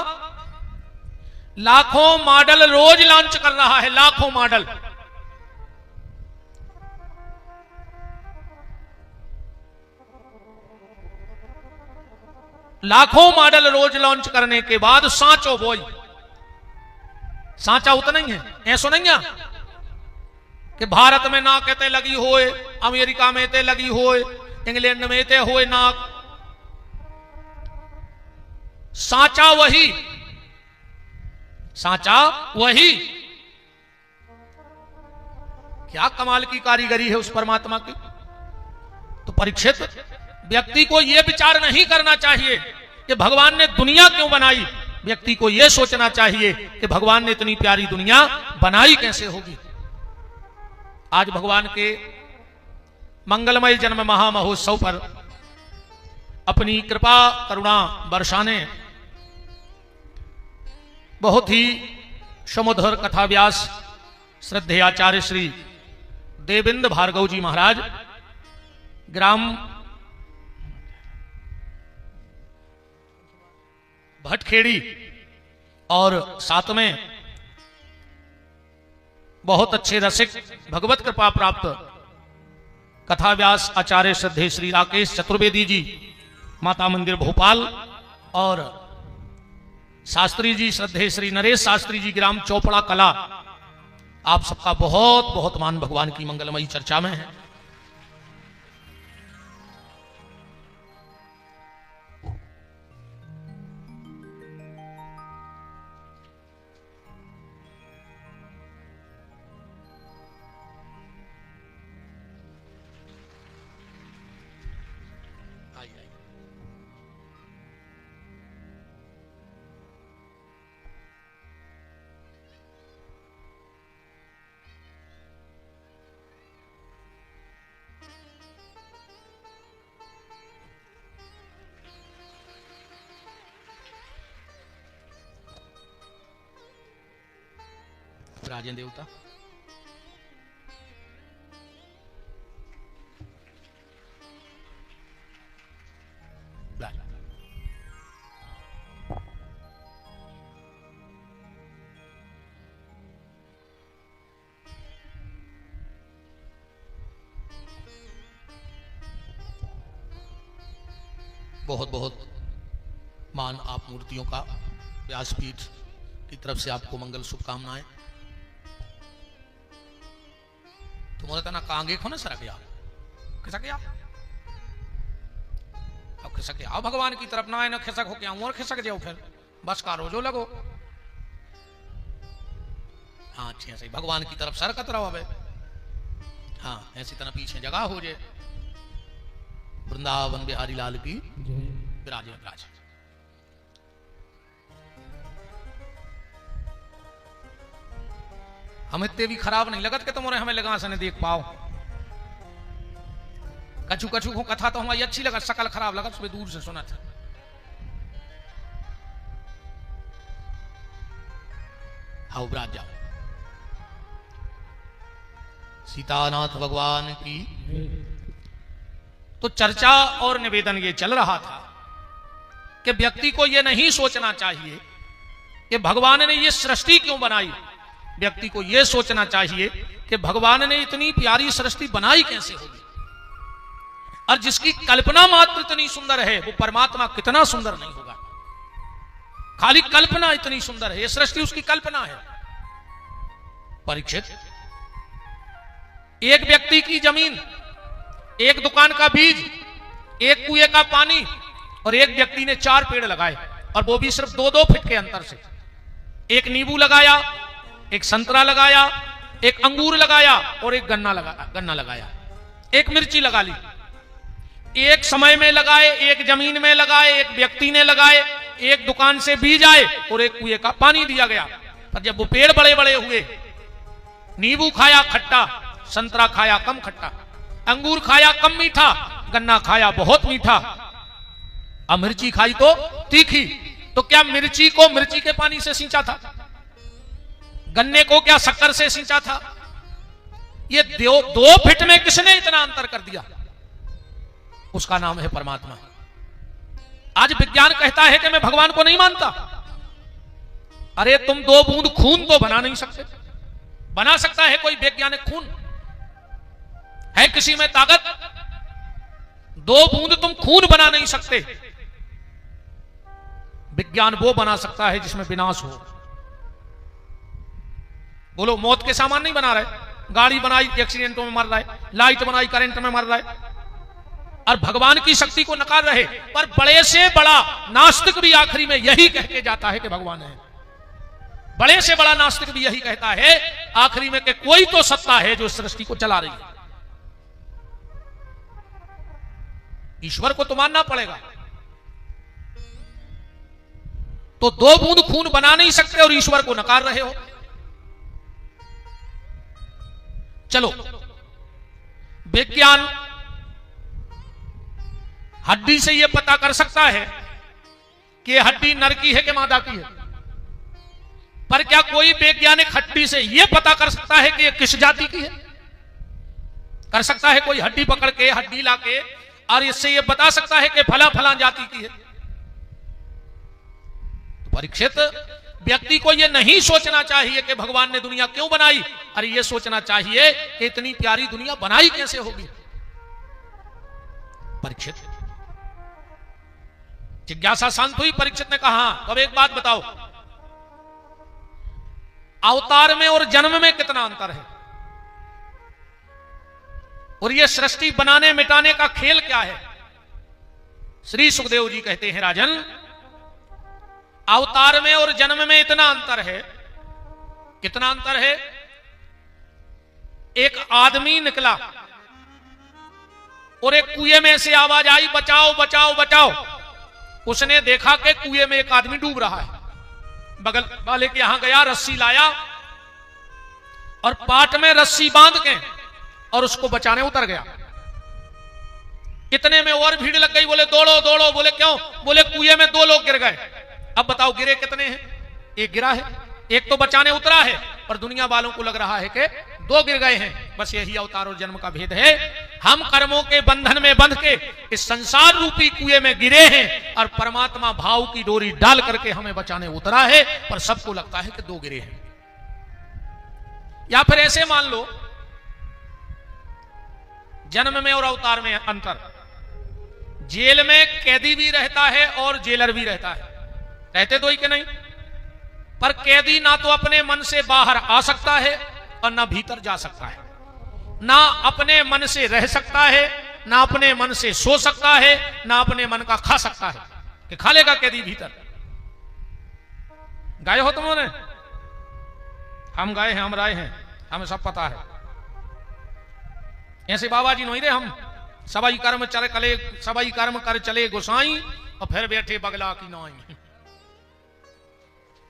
लाखों मॉडल रोज लॉन्च कर रहा है, लाखों मॉडल। लाखों मॉडल रोज लॉन्च करने के बाद सांचो बोई, सांचा उतना ही है। ऐसा नहीं है कि भारत में नाक एते लगी होए, अमेरिका में एते लगी होए, इंग्लैंड में एते होए नाक। सांचा वही, सांचा वही। क्या कमाल की कारीगरी है उस परमात्मा की। तो परीक्षित, व्यक्ति को यह विचार नहीं करना चाहिए कि भगवान ने दुनिया क्यों बनाई। व्यक्ति को यह सोचना चाहिए कि भगवान ने इतनी प्यारी दुनिया बनाई कैसे होगी। आज भगवान के मंगलमय जन्म महामहोत्सव पर अपनी कृपा करुणा बरसाने बहुत ही सुमधुर कथा व्यास श्रद्धेय आचार्य श्री देवेंद्र भार्गव जी महाराज, ग्राम भटखेड़ी, और साथ में बहुत अच्छे रसिक भगवत कृपा प्राप्त कथा व्यास आचार्य श्रद्धेय श्री राकेश चतुर्वेदी जी माता मंदिर भोपाल, और शास्त्री जी श्रद्धेय श्री नरेश शास्त्री जी ग्राम चौपड़ा कला। आप सबका बहुत बहुत मान भगवान की मंगलमयी चर्चा में है। आइए आइए। राजन देवता बहुत बहुत मान आप मूर्तियों का, व्यासपीठ की तरफ से आपको मंगल शुभकामनाएं। तुम्हारे तना कांगे खो ना सरक गया, खिसक गया, अब खिसक गया। आओ भगवान की तरफ ना आए ना खिसक हो क्या और खिसक जाओ, फिर बस कारो जो लगो। हाँ अच्छी सही, भगवान की तरफ सरकत रहो। अब हाँ ऐसी तरह पीछे जगह हो जाए। वृंदावन बिहारी लाल की विराजे विराजे। हम इतने भी खराब नहीं लगत कि तुम हमें लगा से नहीं देख पाओ। कछु कछु को कथा तो हमारी अच्छी लगत, शकल खराब लगत, सुबह दूर से सुना था। आओ ब्राज जाओ। सीतानाथ भगवान की तो चर्चा और निवेदन ये चल रहा था कि व्यक्ति को ये नहीं सोचना चाहिए कि भगवान ने ये सृष्टि क्यों बनाई। व्यक्ति को यह सोचना चाहिए कि भगवान ने इतनी प्यारी सृष्टि बनाई कैसे होगी, और जिसकी कल्पना मात्र इतनी सुंदर है वो परमात्मा कितना सुंदर नहीं होगा। खाली कल्पना इतनी सुंदर है, यह सृष्टि उसकी कल्पना है। परीक्षित, एक व्यक्ति की जमीन, एक दुकान का बीज, एक कुएं का पानी, और एक व्यक्ति ने 4 पेड़ लगाए, और वो भी सिर्फ 2-2 फीट के अंतर से। एक नींबू लगाया, एक संतरा लगाया, एक अंगूर लगाया, और एक गन्ना लगाया, एक मिर्ची लगा ली। एक समय में लगाए, एक जमीन में लगाए, एक व्यक्ति ने लगाए, एक दुकान से बीज आए, और एक कुएं का पानी दिया गया। पर जब वो पेड़ बड़े बड़े हुए, नींबू खाया खट्टा, संतरा खाया कम खट्टा, अंगूर खाया कम मीठा, गन्ना खाया बहुत मीठा, और मिर्ची खाई तो तीखी। तो क्या मिर्ची को मिर्ची के पानी से सींचा था? गन्ने को क्या शक्कर से सींचा था? ये 2 फीट में किसने इतना अंतर कर दिया? उसका नाम है परमात्मा। आज विज्ञान कहता है कि मैं भगवान को नहीं मानता। अरे तुम 2 बूंद खून तो बना नहीं सकते। बना सकता है कोई वैज्ञानिक खून? है किसी में ताकत? 2 बूंद तुम खून बना नहीं सकते। विज्ञान वो बना सकता है जिसमें विनाश हो। बोलो, मौत के सामान नहीं बना रहे। गाड़ी बनाई एक्सीडेंटों में मर रहा है, लाइट बनाई करंट में मर रहा है, और भगवान की शक्ति को नकार रहे। पर बड़े से बड़ा नास्तिक भी आखिरी में यही कह के जाता है कि भगवान है। बड़े से बड़ा नास्तिक भी यही कहता है आखिरी में कि कोई तो सत्ता है जो सृष्टि को चला रही है। ईश्वर को तो मानना पड़ेगा। तो 2 बूंद खून बना नहीं सकते और ईश्वर को नकार रहे हो। चलो, विज्ञान हड्डी से यह पता कर सकता है कि हड्डी नर की है कि मादा की है। पर क्या कोई वैज्ञानिक हड्डी से यह पता कर सकता है कि यह किस जाति की है? कर सकता है कोई हड्डी पकड़ के, हड्डी लाके, और इससे यह बता सकता है कि फला फला जाति की है? तो परीक्षित, व्यक्ति को यह नहीं सोचना चाहिए कि भगवान ने दुनिया क्यों बनाई। अरे यह सोचना चाहिए कि इतनी प्यारी दुनिया बनाई कैसे होगी। परीक्षित, जिज्ञासा शांत हुई। परीक्षित ने कहा, अब एक बात बताओ, अवतार में और जन्म में कितना अंतर है? और यह सृष्टि बनाने मिटाने का खेल क्या है? श्री सुखदेव जी कहते हैं, राजन, अवतार में और जन्म में इतना अंतर है। कितना अंतर है? एक आदमी निकला, और एक कुएं में से आवाज आई, बचाओ बचाओ बचाओ। उसने देखा कि कुएं में एक आदमी डूब रहा है। बगल वाले के यहां गया, रस्सी लाया और पाट में रस्सी बांध के और उसको बचाने उतर गया। इतने में और भीड़ लग गई। बोले दौड़ो दौड़ो। बोले क्यों? बोले कुएं में 2 लोग गिर गए। अब बताओ गिरे कितने हैं? एक गिरा है, एक तो बचाने उतरा है, और दुनिया वालों को लग रहा है कि 2 गिर गए हैं। बस यही अवतार और जन्म का भेद है। हम कर्मों के बंधन में बंध के इस संसार रूपी कुएं में गिरे हैं और परमात्मा भाव की डोरी डाल करके हमें बचाने उतरा है, पर सबको लगता है कि 2 गिरे हैं। या फिर ऐसे मान लो, जन्म में और अवतार में अंतर। जेल में कैदी भी रहता है और जेलर भी रहता है। रहते तो ही कि नहीं? पर कैदी ना तो अपने मन से बाहर आ सकता है और ना भीतर जा सकता है। ना अपने मन से रह सकता है, ना अपने मन से सो सकता है, ना अपने मन का खा सकता है। कि खा लेगा कैदी भीतर? गाए हो तुमने? हम गाए हैं, हम राय हैं, हमें सब पता है। ऐसे बाबा जी नहीं रे हम। सबई कर्म कर चले गोसाई और फिर बैठे बगला की नाई।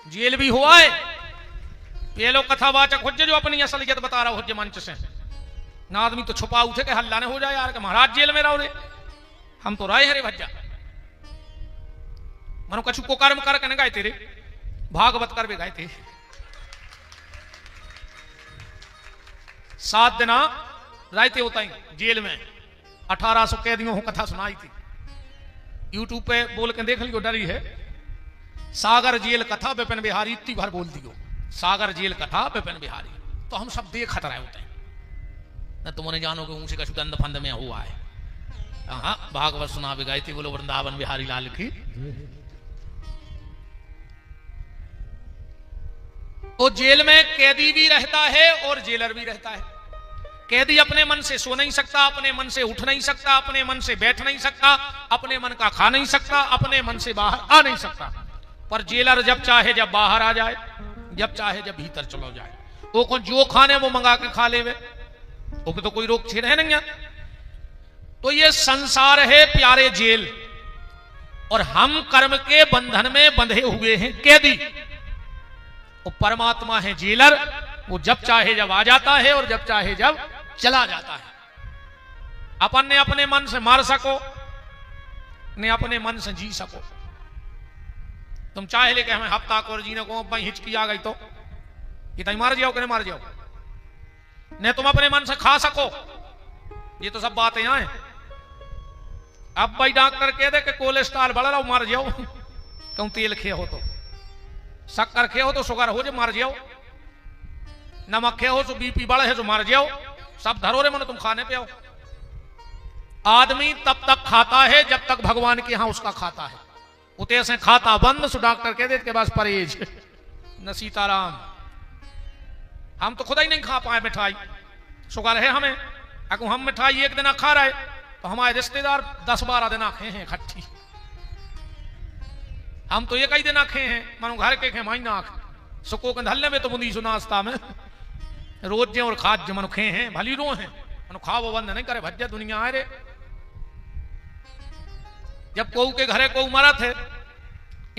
जेल भी हुआ है। ये लोग कथावाचक हो जो अपनी असलियत बता रहा हो मंच से। ना आदमी तो छुपा उठे के हल्ला ने हो जाए यार कि महाराज जेल में रहो रे। हम तो राय हरे भज्जा मनो कछु को कर्म कर कहने गाए तेरे भागवत कर भी गाए थे। 7 दिन रहते होता ही जेल में। 1800 कैदियों को कथा सुनाई थी। यूट्यूब पे बोल के देख लियो, डरी है। सागर जेल कथा विपिन बिहारी इतनी बार बोल दियो। सागर जेल कथा विपिन बिहारी तो हम सब देखत रहे होते हैं न। तुमने जानो कि ऊंचे कछु गंद फंद में हुआ है। हाँ, भागवत सुना भी गाई थी। बोलो वृंदावन बिहारी लाल की। तो जेल में कैदी भी रहता है और जेलर भी रहता है। कैदी अपने मन से सो नहीं सकता, अपने मन से उठ नहीं सकता, अपने मन से बैठ नहीं सकता, अपने मन का खा नहीं सकता, अपने मन से बाहर आ नहीं सकता। पर जेलर जब चाहे जब बाहर आ जाए, जब चाहे जब भीतर चलो जाए। वो कौन जो खाने वो मंगा के खा ले, वो तो कोई रोक छेड़ है नहीं है। तो ये संसार है प्यारे जेल, और हम कर्म के बंधन में बंधे हुए हैं कैदी। वो परमात्मा है जेलर। वो जब चाहे जब आ जाता है और जब चाहे जब चला जाता है। अपन ने अपने मन से मार सको, ने अपने मन से जी सको। तुम चाहे लेके हमें हफ्ता को जीने को भाई हिचकी आ गई तो ये तई मार जाओ कि नहीं मार जाओ। ने तुम अपने मन से खा सको। ये तो सब बातें हैं। अब भाई डॉक्टर कह दे कि कोलेस्ट्रॉल बढ़ रहा, मार जाओ। क्यों? तेल खे हो तो, शक्कर खे हो तो शुगर हो जो मार जाओ, नमक खे हो तो बीपी बढ़े है तो मार जाओ। सब धरो रे मन तुम खाने पे आओ। आदमी तब तक खाता है जब तक भगवान के यहां उसका खाता है। उते से खाता बंद सो डॉक्टर कह दे के पास परहेज न। सीताराम हम तो खुदा ही नहीं खा पाए मिठाई। शुगर है हमें। अगर हम मिठाई एक दिन खा रहे तो हमारे रिश्तेदार 10-12 दिन खाए हैं खट्टी। हम तो एक ही दिन खाए हैं। मानो घर के खे महीना आख सुको के धल्ले में तो बुंदी सु नाश्ता में रोज जे और खाद जो मनु खे हैं भली रो हैं। मनु खा वो बंद नहीं करे भज्जा दुनिया आए रे। जब कोऊ के घरे कोऊ मरा थे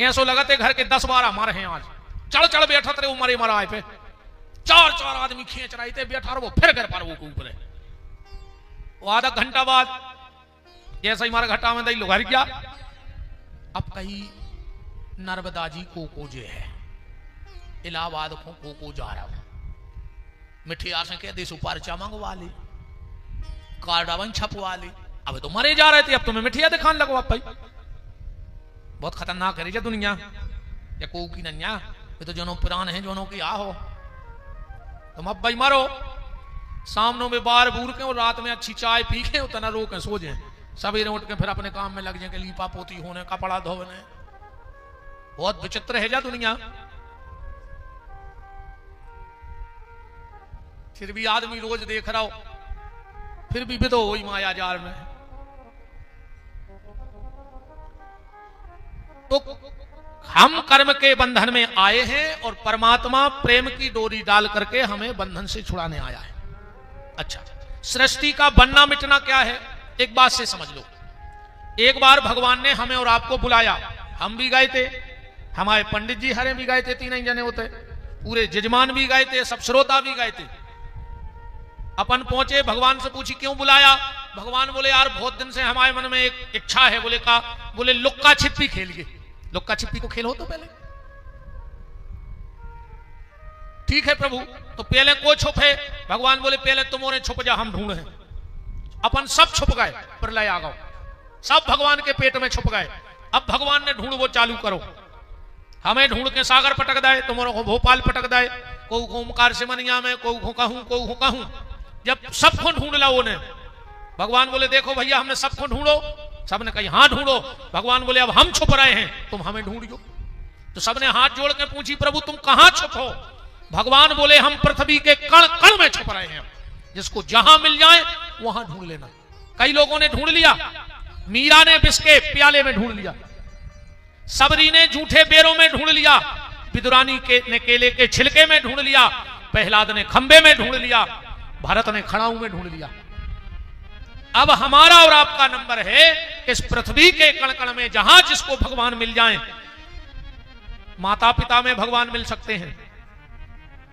ऐसो लगते घर के 10-12 मरे हैं। आज चढ़ चढ़ बैठा थे उमरे मराए पे 4-4 आदमी खींच रहे थे। बैठा वो फिर घर पर वो ऊपर वो आधा घंटा बाद जैसा ही मारा घटा में दई लो घर गया। अब कहीं नर्मदा जी को जे है इलाहाबाद को जा रहा हूं। मिठिया से कह दे सुपारचा मंगवा ली, कार्डावन छपवा ली। अब तो मरे जा रहे थे, अब तुम्हें मिठिया दिखाने लगो। अब भाई बहुत खतरनाक है रे दुनिया। या को की नन्या ये तो जोनो पुरान है जोनो की आ हो। तुम अब भाई मरो सामनों में बार बूर के और रात में अच्छी चाय पी के उतना रो के सो जाए। सवेरे उठ के फिर अपने काम में लग जाए, लीपा पोती होने, कपड़ा धोने। बहुत विचित्र है जा दुनिया। फिर भी आदमी रोज देख रहा हो, फिर भी विदो हुई माया जार में। तो हम कर्म के बंधन में आए हैं और परमात्मा प्रेम की डोरी डाल करके हमें बंधन से छुड़ाने आया है। अच्छा, सृष्टि का बनना मिटना क्या है? एक बात से समझ लो, एक बार भगवान ने हमें और आपको बुलाया, हम भी गए थे, हमारे पंडित जी हरे भी गए थे, 3 जने होते, पूरे जजमान भी गए थे, सब श्रोता भी गए थे। अपन पहुंचे, भगवान से पूछी क्यों बुलाया? भगवान बोले यार बहुत दिन से हमारे मन में एक इच्छा है। बोले लुक्का छिपी खेलिए। लुक्का छिपी को खेल हो तो पहले, ठीक है प्रभु, तो पहले को छुपे? भगवान बोले पहले तुम और छुप जा, हम ढूंढे। अपन सब छुप गए, प्रलय आ गया, सब भगवान के पेट में छुप गए। अब भगवान ने ढूंढ वो चालू करो, हमें ढूंढ के सागर पटक दे, तुम्हारे को भोपाल पटक दे, को ओमकार से मनिया में, को कहूं को कहूं। जब सबको ढूंढ ला वो ने, भगवान बोले देखो भैया हमने सबको ढूंढो। सबने कही हाँ ढूंढो। भगवान बोले अब हम छुप रहे हैं, तुम हमें ढूंढियो। तो सबने हाथ जोड़ के पूछी प्रभु तुम कहां छुपो? भगवान बोले हम पृथ्वी के कण कण में छुप रहे हैं, जिसको जहां मिल जाए वहां ढूंढ लेना। कई लोगों ने ढूंढ लिया, मीरा ने बिस्के प्याले में ढूंढ लिया, सबरी ने झूठे बेरों में ढूंढ लिया, विदुरानी ने केले के छिलके में ढूंढ लिया, प्रहलाद ने खंबे में ढूंढ लिया, भरत ने खड़ाऊ में ढूंढ लिया। अब हमारा और आपका नंबर है इस पृथ्वी के कण कण में, जहां जिसको भगवान मिल जाए। माता पिता में भगवान मिल सकते हैं,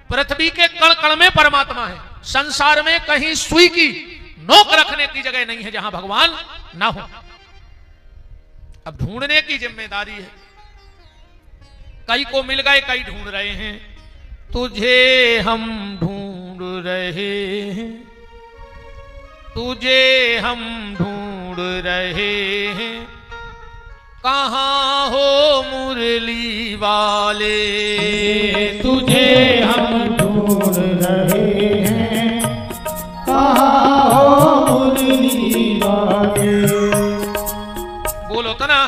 पृथ्वी के कण कण में परमात्मा है। संसार में कहीं सुई की नोक रखने की जगह नहीं है जहां भगवान ना हो। अब ढूंढने की जिम्मेदारी है। कई को मिल गए, कई ढूंढ रहे हैं। तुझे हम ढूंढ रहे हैं, तुझे हम ढूंढ रहे हैं, कहां हो मुरली वाले? तुझे हम ढूंढ रहे हैं, कहां हो मुरली वाले? बोलो तो ना।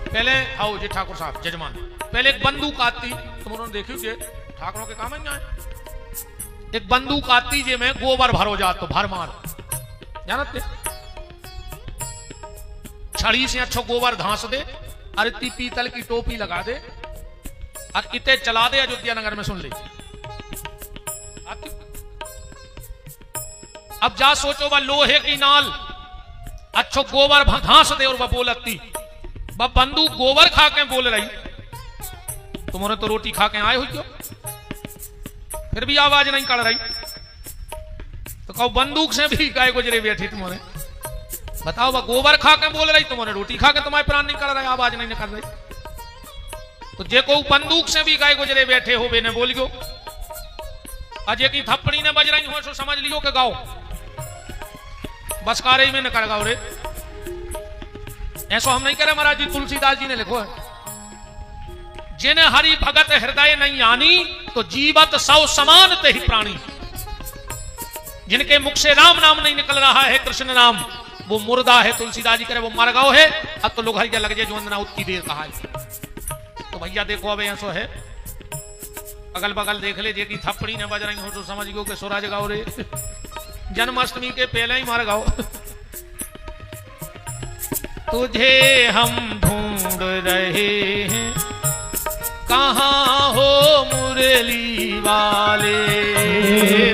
पहले आओ जी ठाकुर साहब जजमान, पहले एक बंदूक आती, तुम उन्होंने देखी जे ठाकुरों के काम है। एक बंदूक आती जे में गोबर भरो जात तो भर मार, जानते छड़ी से अच्छो गोबर धांस दे, अरे ती पीतल की टोपी लगा दे और इते चला दे। अयोध्या नगर में सुन ले। अब जा सोचो वह लोहे की नाल अच्छो गोबर धांस दे और वह बोलती, वह बंदूक गोबर खा के बोल रही, तुम्हारे तो रोटी खा के आए हो क्यों, फिर भी आवाज नहीं कर रही। तो कहो बंदूक से भी गाय गुजरे बैठी तुम्हारे, बताओ वह गोबर खा के बोल रही, तुम्हारे रोटी खा के तुम्हारे प्राण नहीं कर रहा, आवाज नहीं निकल रही। तो जे को बंदूक से भी गाय गुजरे बैठे हो बे ने बोलियो, अजय की थप्पड़ी ने बज रही हो सो समझ लियो के गाओ बस कारे में न कर गाओ रे। ऐसा हम नहीं करे महाराज जी, तुलसीदास जी ने लिखो है, जिन्हें हरि भगत हृदय नहीं आनी तो जीवत सौ समान ते ही प्राणी। जिनके मुख से राम नाम नहीं निकल रहा है, कृष्ण नाम, वो मुर्दा है। तुलसीदास जी करे वो मर गओ है। अब तो लोग हरिया लग जाए जो वंदना उतनी देर कहा है। तो भैया देखो अब ऐसा है, अगल बगल देख ले, जे की थप्पड़ी ने बज रही हो तो समझ गो के सूरज गाओ रे, जन्माष्टमी के पहले ही मार गाओ। तुझे हम ढूंढ रहे हैं, कहां हो मुरली वाले?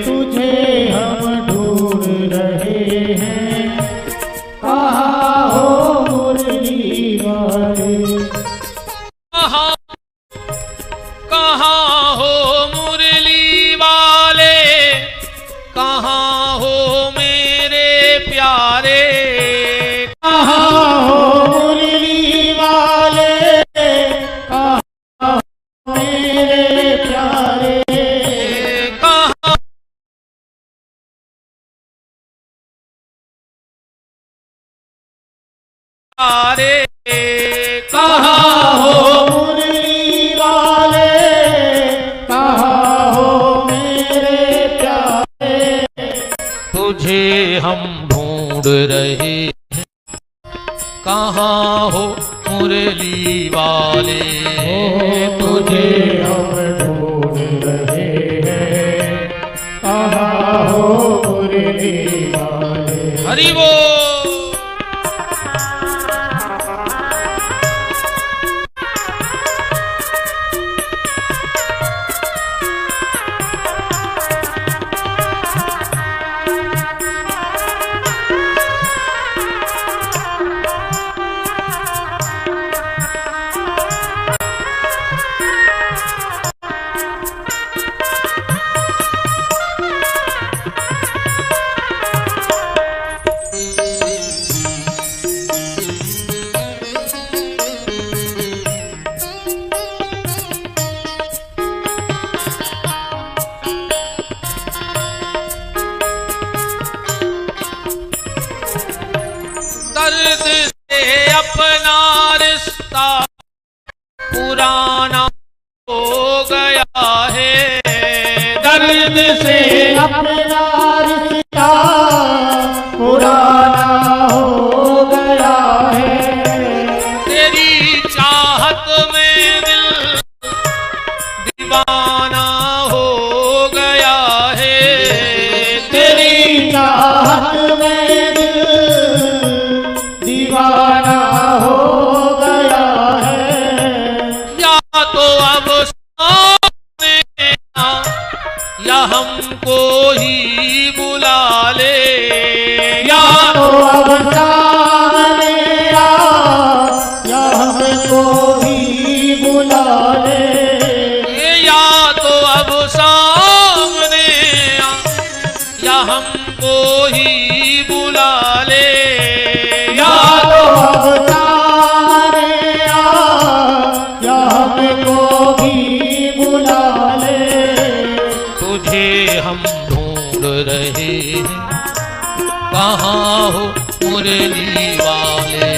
तुझे हम ढूंढ रहे हैं, कहां हो मुरली वाले? कहां हो मुरली वाले, कहां हो मेरे प्यारे? कहां हो मुरली वाले, कहां हो मेरे प्यारे? कहां प्यारे, कहां हो मुरली वाले, कहां हो मेरे प्यारे? तुझे हम ढूंढ रहे हैं, कहां हो मुरली वाले? तुझे हम ढूंढ रहे हैं, कहां हो मुरली वाले? हरि बोल। दर्द से अपना रिश्ता पुराना हो गया है, दर्द से अपना रिश्ता पुराना हो गया है। तेरी चाहत में दिल दीवाना हो गया है, तेरी चाहत में दिल दीवाना हो गया है। या तो अब सामने आ, या हमको ही बुला ले, या तो अब सामने आ, या हमको ही बुला ले। या तो अब सामने आ, या हमको ही बुला ले, या तो अब सामने आ, या हमको भी बुला ले। तुझे हम ढूंढ रहे हैं, कहाँ हो मुरली वाले,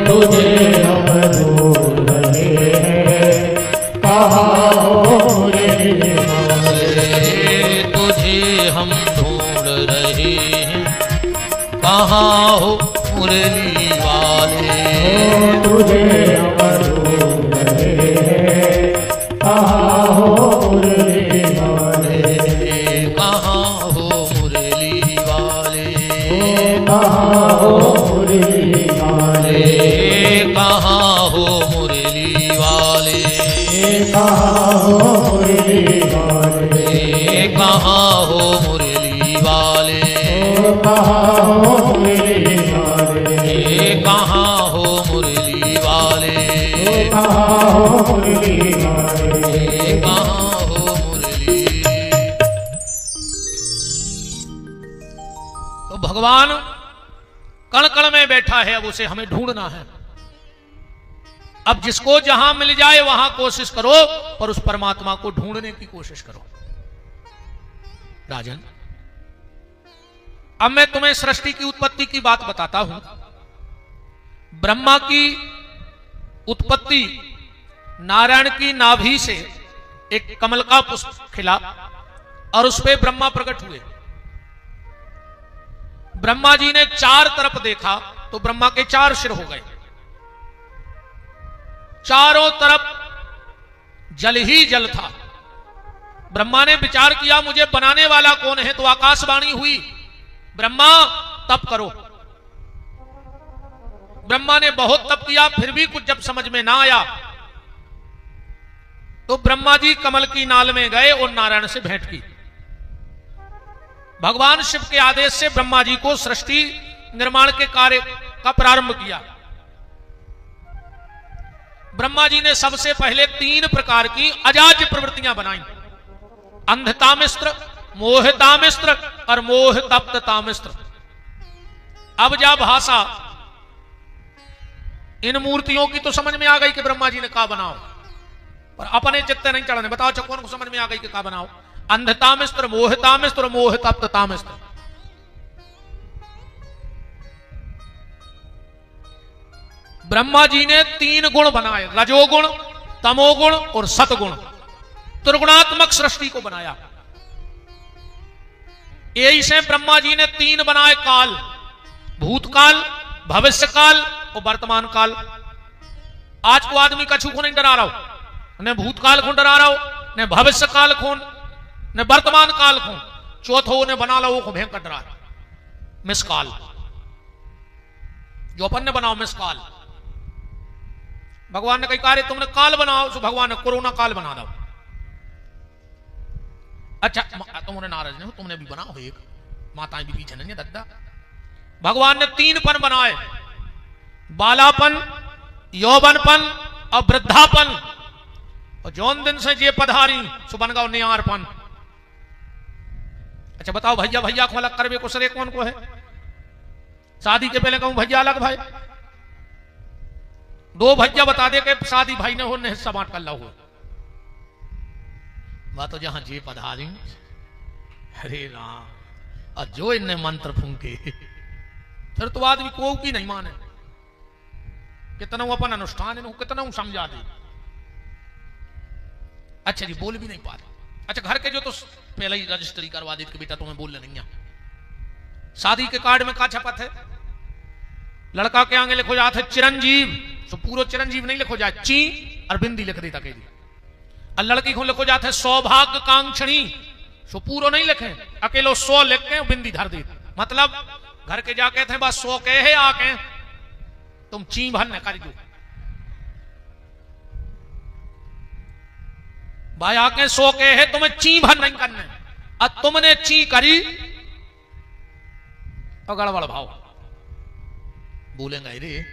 तुझे हम ढूंढ रहे हैं, कहाँ हो मुरली वाले। तुझे हम ढूंढ रहे हैं, कहाँ हो मुरली वाले, तुझे हम ढूंढ रहे हैं, कहाँ हो मुरली वाले। कहाँ हो मुरली वाले, कहाँ हो मुरली वाले, कहाँ हो मुरली वाले, कहाँ हो मुरली वाले, कहाँ हो मुरली वाले, कहाँ हो मुरली वाले, कहाँ हो मुरली वाले, कहाँ हो मुरली वाले। कहाँ हो मुरली। तो भगवान कण कण में बैठा है, अब उसे हमें ढूंढना है। अब जिसको जहां मिल जाए वहां कोशिश करो, पर उस परमात्मा को ढूंढने की कोशिश करो। राजन, अब मैं तुम्हें सृष्टि की उत्पत्ति की बात बताता हूं। ब्रह्मा की उत्पत्ति नारायण की नाभि से एक कमल का पुष्प खिला और उस पे ब्रह्मा प्रकट हुए। ब्रह्मा जी ने चार तरफ देखा तो ब्रह्मा के चार सिर हो गए, चारों तरफ जल ही जल था। ब्रह्मा ने विचार किया मुझे बनाने वाला कौन है, तो आकाशवाणी हुई, ब्रह्मा तप करो। ब्रह्मा ने बहुत तप किया, फिर भी कुछ जब समझ में ना आया तो ब्रह्मा जी कमल की नाल में गए और नारायण से भेंट की। भगवान शिव के आदेश से ब्रह्मा जी को सृष्टि निर्माण के कार्य का प्रारंभ किया। ब्रह्मा जी ने सबसे पहले 3 प्रकार की अजाज्य प्रवृत्तियां बनाई, अंधतामिस्त्र, मोहतामिस्त्र और मोहतप्ततामिस्त्र। अब जा भाषा इन मूर्तियों की तो समझ में आ गई कि ब्रह्मा जी ने कहा बनाओ, पर अपने चित्ते नहीं चढ़ने। बताओ चक्कों को समझ में आ गई कि कहा बनाओ? अंधतामिस्त्र, मोहतामिस्त्र, मोहतप्ततामिस्त्र। ब्रह्मा जी ने 3 गुण बनाए, रजोगुण, तमोगुण और सतगुण। त्रिगुणात्मक सृष्टि को बनाया। यही से ब्रह्मा जी ने 3 बनाए काल, भूतकाल, भविष्य काल और वर्तमान काल। आज को आदमी कछु को नहीं डरा रहा हो, न भूतकाल को डरा रहा हो, न भविष्य काल को, न वर्तमान काल को। चौथो ने बना लो को भयंकर डरा, मिसकाल, जो अपन ने बनाओ मिसकाल। भगवान ने कई कार्य तुमने काल बनाओ, तो भगवान ने कोरोना काल बना दो। अच्छा तुमने नाराज नहीं हो, तुमने भी बनाओ एक, माताएं भी पीछे नहीं है दद्दा। भगवान ने 3 पन बनाए, बालापन, यौवनपन और वृद्धापन। और जौन दिन से ये पधारी सुबन गाँव नियारपन। अच्छा बताओ भैया भैया को अलग करवे को सरे कौन को है? शादी के पहले कहूं भैया अलग भाई, 2 भैया बता दे के शादी भाई ने हो ने हिस्सा बांट कर ला हो। बात तो जहां जे पधारी, अरे राम, और जो इनने मंत्र फूंके फिर तो आदमी को भी नहीं माने, कितना अपन अनुष्ठान है कितना समझा दे। अच्छा जी, बोल भी नहीं पा रहे। अच्छा, घर के जो तो पहले ही रजिस्ट्री करवा दी कि बेटा तुम्हें बोलने नहीं है। शादी के कार्ड में का छपत है, लड़का के आगे लिखो जाते चिरंजीव, तो पूरा चिरंजीव नहीं लिखो जाए, ची और बिंदी लिख देता के। और लड़की को लिखो जाते सौभाग्य कांक्षणी, सो पूरा नहीं लिखे, अकेलो 100 लिख के बिंदी धर दी। मतलब घर के जाके थे बस 100 के है आके तुम ची भर न कर दो भाई, आके 100 के है तुम्हें ची भर नहीं करने, और तुमने ची करी तो गड़बड़ भाव बोलेंगे रे।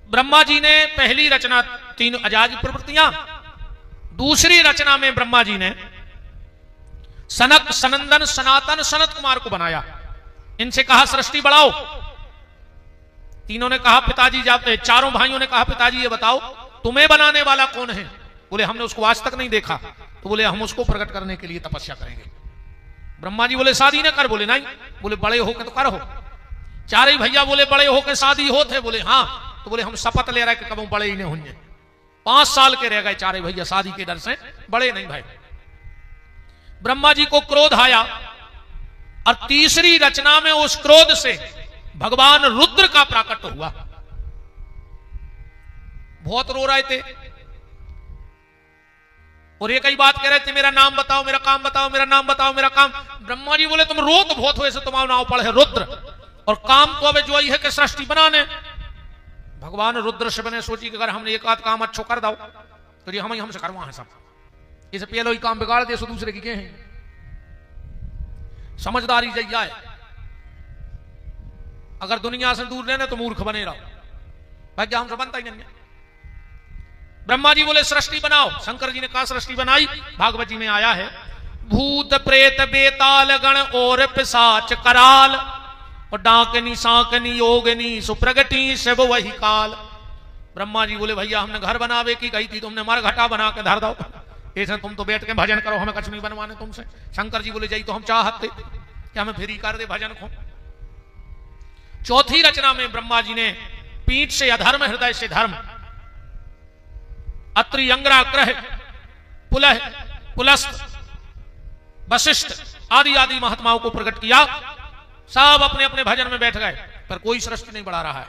ब्रह्मा जी ने पहली रचना 3 अजाज प्रवृत्तियां, दूसरी रचना में ब्रह्मा जी ने सनक, सनंदन, सनातन, सनत कुमार को बनाया। इनसे कहा सृष्टि बढ़ाओ। तीनों ने कहा पिताजी जाते, चारों भाइयों ने कहा पिताजी ये बताओ तुम्हें बनाने वाला कौन है। बोले हमने उसको आज तक नहीं देखा। तो बोले हम उसको प्रकट करने के लिए तपस्या करेंगे। ब्रह्मा जी बोले शादी न कर। बोले नहीं। बोले बड़े होके तो कर हो। चारे भैया बोले बड़े होके शादी होते। बोले हाँ। तो बोले हम शपथ ले रहे कि कब बड़े ही नहीं होंगे। 5 साल के रह गए चारे भैया शादी के डर से, बड़े नहीं भाई। ब्रह्मा जी को क्रोध आया और तीसरी रचना में उस क्रोध से भगवान रुद्र का प्राकट हुआ। बहुत रो रहे थे और एक ही बात कह रहे थे, मेरा नाम बताओ, मेरा काम बताओ, मेरा नाम बताओ, मेरा काम। ब्रह्मा जी बोले तुम रो तो बहुत हो, ऐसे तुम्हारा नाम पड़े है रुद्र, और काम तो अब जो ही है कि सृष्टि बनाने। भगवान रुद्र से बने सोची कि अगर हमने एक आध काम अच्छो कर दो तो ये हम ही हमसे करवा है सब, इसे पहले ही काम बिगाड़ दे सो दूसरे की के हैं। समझदारी जाए, अगर दुनिया से दूर रहने तो मूर्ख बने रहो, भाग्य हमसे बनता ही नहीं। ब्रह्मा जी बोले सृष्टि बनाओ। शंकर जी ने कहा सृष्टि बनाई। भागवत जी में आया है भूत प्रेत बेताल गण और पिशाच कराल, और डाकनी साकनी योगनी सुप्रगति सब वही काल। ब्रह्मा जी बोले भैया हमने घर बनावे की कही थी, तुमने मर घटा बना के धर दो, ऐसे तुम तो बैठ के भजन करो, हमें कुछ नहीं बनवाने तुमसे। शंकर जी बोले जाई तो हम चाहते कि हमें फ्री कर दे भजन को। चौथी रचना में ब्रह्मा जी ने पीठ से अधर्म, हृदय से धर्म, अत्रि, अंगरा, क्रह, पुलह, पुलस्त, वशिष्ठ आदि आदि महात्माओं को प्रकट किया। सब अपने अपने भजन में बैठ गए, पर कोई सृष्टि नहीं बढ़ा रहा है।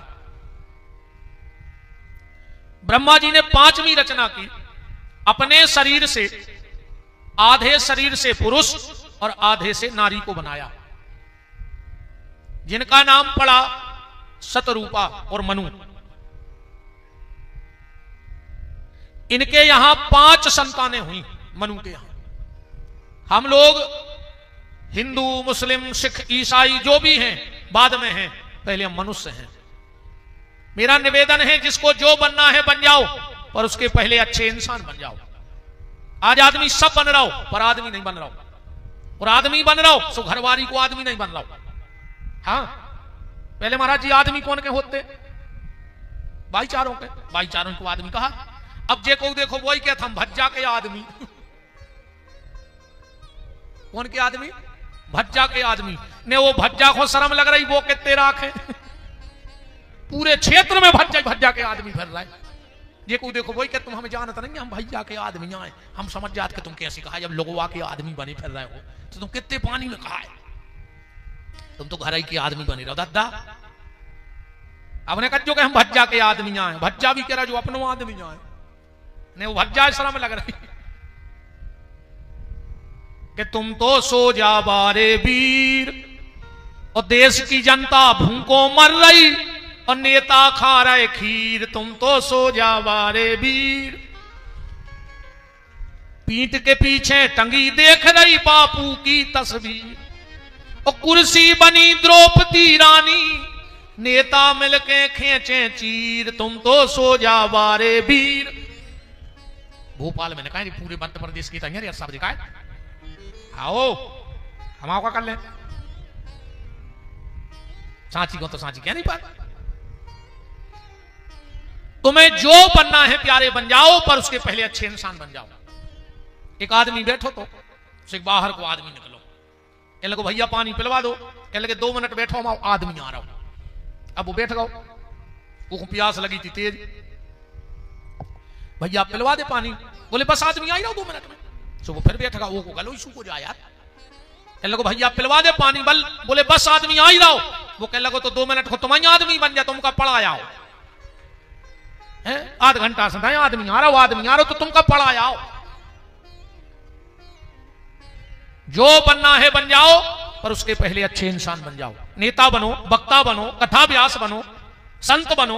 ब्रह्मा जी ने 5वीं रचना की। अपने शरीर से, आधे शरीर से पुरुष और आधे से नारी को बनाया, जिनका नाम पड़ा शतरूपा और मनु। इनके यहां 5 संतानें हुई मनु के यहां। हम लोग हिंदू, मुस्लिम, सिख, ईसाई जो भी हैं बाद में हैं, पहले हम मनुष्य हैं। मेरा निवेदन है जिसको जो बनना है बन जाओ, पर उसके पहले अच्छे इंसान बन जाओ। आज आदमी सब बन रहा हो पर आदमी नहीं बन रहा हो, और आदमी बन रहा हो सो घरवारी को आदमी नहीं बन रहा हो। हाँ, पहले महाराज जी आदमी कौन के होते? भाईचारों के, भाईचारों को आदमी कहा। अब जे को देखो वही क्या था, हम भज्जा के आदमी। कौन के आदमी? भज्जा के आदमी ने। वो भज्जा को शर्म लग रही, वो कितने राखे पूरे क्षेत्र में भज्जा भज्जा के आदमी फिर रहा है। ये को देखो वही क्या तुम हमें जानते नहीं, हम भैया के आदमी आए, हम समझ जाते कि तुम कैसे कहा। जब लोगों के आदमी बने फिर रहे हो तो तुम कितने पानी में कहा है, तुम तो घर ही के आदमी बने रहो। दादा अपने कच्चों के हम भज्जा के आदमी आए, भज्जा भी कह रहा जो अपनों आदमी आए ने, वो भज्जा शर्म लग रही कि तुम तो सो जा बारे वीर, और देश की जनता भूखों मर रही और नेता खा रहे खीर। तुम तो सो जा बारे वीर, पीठ के पीछे टंगी देख रही बापू की तस्वीर, और कुर्सी बनी द्रौपदी रानी, नेता मिलके खींचे चीर। तुम तो सो जा बारे वीर। भोपाल में कहा पूरे मध्य प्रदेश की तैयारी सब दिखाए, आओ हम आपका कर लें। सांची को तो सांची क्या नहीं पाता। तुम्हें जो बनना है प्यारे बन जाओ, पर उसके पहले अच्छे इंसान बन जाओ। एक आदमी बैठो तो बाहर को आदमी निकलो, कहने लगे भैया पानी पिलवा दो। कहने लगे 2 मिनट बैठो, हम आदमी आ रहा हूं। अब वो बैठ गओ, वो प्यास लगी थी तेज। भैया पिलवा दे पानी। बोले बस आदमी आ ही रहा हूं 2 मिनट में। सो वो फिर बैठ गया, वो गलो इशू को जा यार। कहने लगे भैया पिलवा दे पानी। बोले बस आदमी आ ही रहा हो। वो कहने लगे तो 2 मिनट को तुम ही आदमी बन जा, तुमका पड़ा आओ है। आध घंटा से आदमी आ रहा हो, आदमी आ रहा हो, तो तुमका पड़ा आओ। जो बनना है बन जाओ, पर उसके पहले अच्छे इंसान बन जाओ। नेता बनो, वक्ता बनो, कथा व्यास बनो, संत बनो,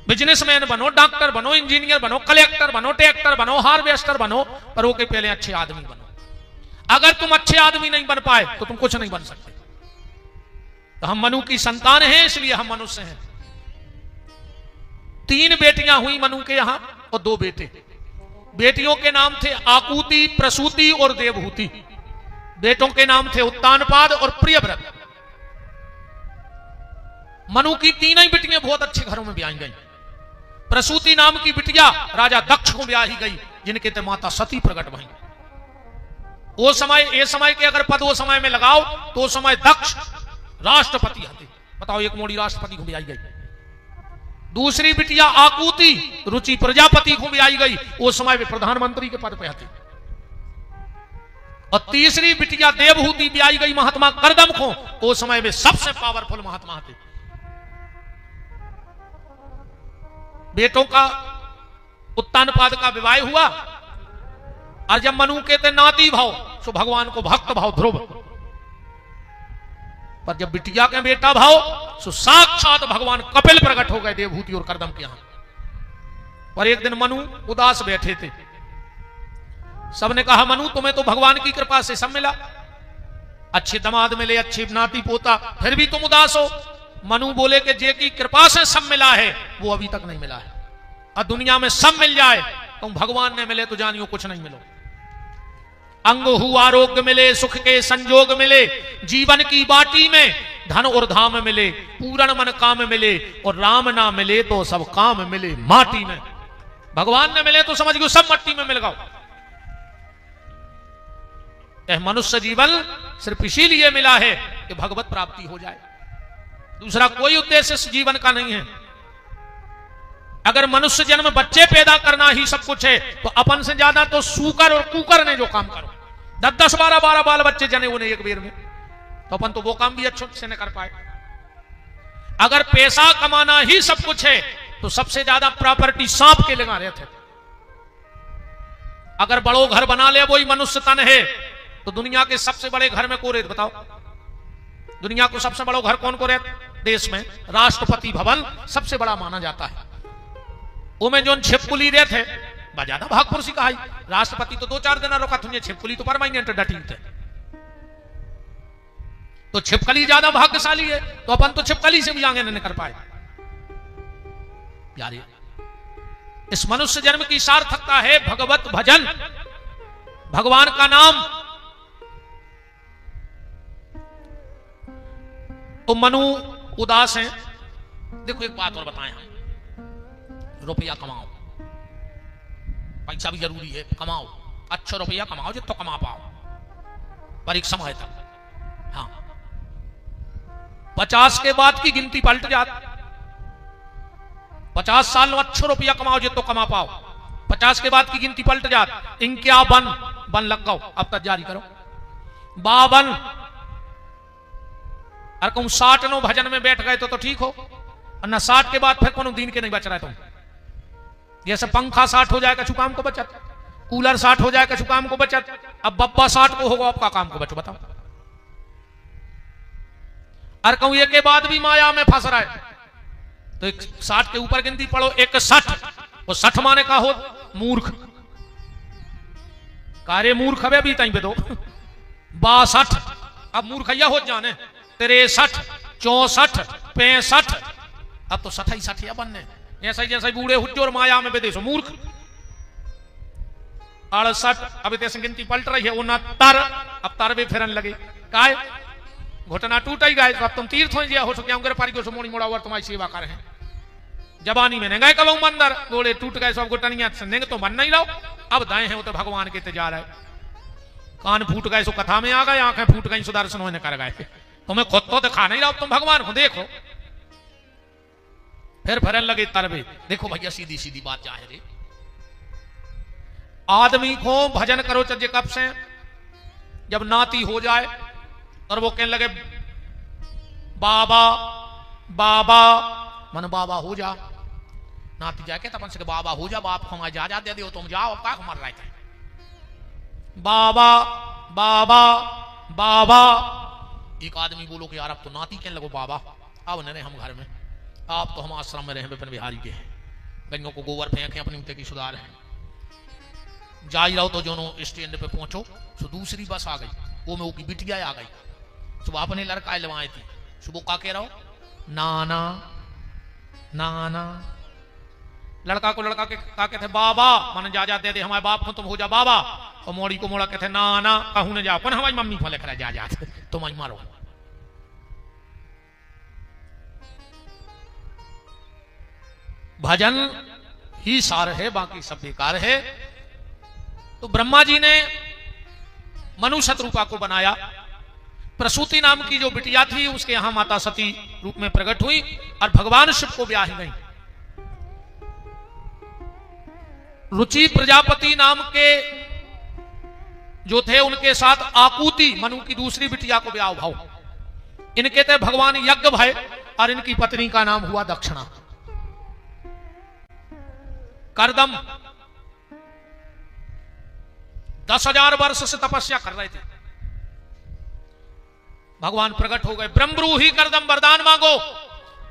बिजनेसमैन बनो, डॉक्टर बनो, इंजीनियर बनो, कलेक्टर बनो, ट्रैक्टर बनो, हार्वेस्टर बनो, पर वो के पहले अच्छे आदमी बनो। अगर तुम अच्छे आदमी नहीं बन पाए तो तुम कुछ नहीं बन सकते। तो हम मनु की संतान हैं, इसलिए हम मनुष्य हैं। 3 बेटियां हुई मनु के यहां और 2 बेटे। बेटियों के नाम थे आकुति, प्रसूति और देवहूति। बेटों के नाम थे उत्तानपाद और प्रियव्रत। मनु की 3 ही बिटियां बहुत अच्छे घरों में ब्याही गई। प्रसूति नाम की बिटिया राजा दक्ष को ब्याही गई, जिनके ते माता सती प्रकट भई। वो समय, ये समय के अगर पद वो समय में लगाओ तो वो समय दक्ष राष्ट्रपति हते। बताओ, एक मोड़ी राष्ट्रपति को ब्याही गई। दूसरी बिटिया आकुति रुचि प्रजापति को ब्याही गई, वो समय में प्रधानमंत्री के पद पे हते। और तीसरी बिटिया देवहूति ब्याही गई महात्मा करदम को, वो समय में सबसे पावरफुल महात्मा थे। बेटों का उत्तानपाद का विवाह हुआ, और जब मनु के थे नाती भाव, सो भगवान को भक्त भाव ध्रुव। पर जब बिटिया के बेटा भाव, सो साक्षात भगवान कपिल प्रकट हो गए देवहूति और करदम के यहां। पर एक दिन मनु उदास बैठे थे। सबने कहा मनु तुम्हें तो भगवान की कृपा से सब मिला, अच्छे दामाद मिले, अच्छे नाती पोता, फिर भी तुम उदास हो। मनु बोले कि जे की कृपा से सब मिला है वो अभी तक नहीं मिला है। और दुनिया में सब मिल जाए, तुम भगवान ने मिले तो जानियो कुछ नहीं मिलो। अंग हु आरोग्य मिले, सुख के संजोग मिले, जीवन की बाटी में धन और धाम मिले, पूर्ण मन काम मिले, और राम ना मिले तो सब काम मिले माटी में। भगवान ने मिले तो समझ गयो सब मट्टी में मिल गओ। यह मनुष्य जीवन सिर्फ इसीलिए मिला है कि भगवत प्राप्ति हो जाए, दूसरा कोई उद्देश्य इस जीवन का नहीं है। अगर मनुष्य जन्म बच्चे पैदा करना ही सब कुछ है, तो अपन से ज्यादा तो सूकर और कुकर ने जो काम करो, 10-10, 12-12 बाल बच्चे जने उन्हें एक बेर में, तो अपन तो वो काम भी अच्छे से न कर पाए। अगर पैसा कमाना ही सब कुछ है, तो सबसे ज्यादा प्रॉपर्टी सांप के लगा रहे थे। अगर बड़ो घर बना ले वही मनुष्य तन है, तो दुनिया के सबसे बड़े घर में को रहते बताओ? दुनिया को सबसे बड़ा घर कौन को रहते? देश में राष्ट्रपति भवन सबसे बड़ा माना जाता है। उमें जो छिपकुली रहे थे ज्यादा भागपुर कहा, राष्ट्रपति तो 2-4 दिन रोका, तुझे छिपकुली तो परमानेंट डटी थे। तो छिपकली ज्यादा भाग्यशाली है, तो अपन तो छिपकली से भी आगे नहीं कर पाए। यार इस मनुष्य जन्म की सार्थकता है भगवत भजन, भगवान का नाम। तो मनु उदास हैं। देखो एक बात और बताएं, हम रुपया कमाओ, पैसा भी जरूरी है, कमाओ, अच्छा रुपया कमाओ जितना तो कमा पाओ, पर एक समय तक। हाँ 50 के बाद की गिनती पलट जाती। 50 साल में अच्छा रुपया कमाओ जितना तो कमा पाओ, 50 के बाद की गिनती पलट जाती। इनक्या बन लग गओ, अब तक जारी करो 52। अरे कहूं 60 भजन में बैठ गए तो ठीक हो, और न 60 के बाद फिर कोनो दिन के नहीं बच रहा है। तुम जैसे पंखा 60 हो जाएगा चुकाम को बचत, कूलर 60 हो जाएगा चुकाम को बचत, अब बब्बा 60 को होगा आपका काम को बचो। बताओ अरे कहूं ये के बाद भी माया में फंस रहा है, तो 60 के ऊपर गिनती पढ़ो, 61। वो 60 माने का हो मूर्ख, कार्य मूर्ख है भी तई पे दो 62। अब मूर्खैया हो जाने 63, 64, 65। अब तो 60 बनने जैसे बूढ़े हुट्टे और माया में बेदेशो मूर्ख। 68 अब तैसे गिनती पलट रही है। 69 अब तारवे फिरन लगे, काय घुटना टूट ही गए। अब तुम तीर्थ हो हो सके अंगर पारी को मोड़ी मोड़ा तुम्हारी सेवा कर रहे हैं। जवानी में गए कब मंदिर, गोड़े टूट गए सब घुटनिया से तो मन नहीं लो। अब दाएं हैं वो तो भगवान के तजार है। कान फूट गए सो कथा में आ गए, आंखें फूट गई सुदर्शन होने कर गए। तुम्हें खुद तो दिखा नहीं रहा, तुम भगवान को देखो। फिर फिरन लगे तरबे। देखो भैया सीधी सीधी बात जाहिर है, आदमी को भजन करो चज्जे कब से, जब नाती हो जाए और वो कहने लगे बाबा बाबा, मन बाबा हो जा। नाती जाके तपन से बाबा हो जा, बाप को जा दे दो, तुम जाओ का मर रहे थे। बाबा बाबा बाबा। एक आदमी बोलो कि यार अब तो नाती कहने लगो बाबा, अब नहीं हम घर में, आप तो हम आश्रम में रहे विपिन बिहारी के हैं, गंगों को गोबर फेंके अपनी उनते की सुधार है। जा ही रहो तो जो स्टैंड पे पहुंचो तो दूसरी बस आ गई, वो में वो की बिटिया आ गई। सुबह अपने लड़का लवाए थी, सुबह का कह रहो नाना नाना। लड़का को लड़का के का कहते बाबा, मन जा दे दे हमारे बाप को, तुम हो जा बाबा। और मोड़ी को मोड़ा कहते नाना, कहूं न जाओ, हमारी मम्मी को लेकर जा तुम मारो। भजन ही सार है, बाकी सब बेकार है। तो ब्रह्मा जी ने मनु शत्रुपा को बनाया। प्रसूति नाम की जो बिटिया थी उसके यहां माता सती रूप में प्रकट हुई और भगवान शिव को ब्याह गई। रुचि प्रजापति नाम के जो थे उनके साथ आकुति मनु की दूसरी बिटिया को ब्याह भाव। इनके थे भगवान यज्ञ भय और इनकी पत्नी का नाम हुआ दक्षिणा। करदम 10,000 वर्ष से तपस्या कर रहे थे, भगवान प्रकट हो गए। ब्रह्मब्रूहि करदम वरदान मांगो।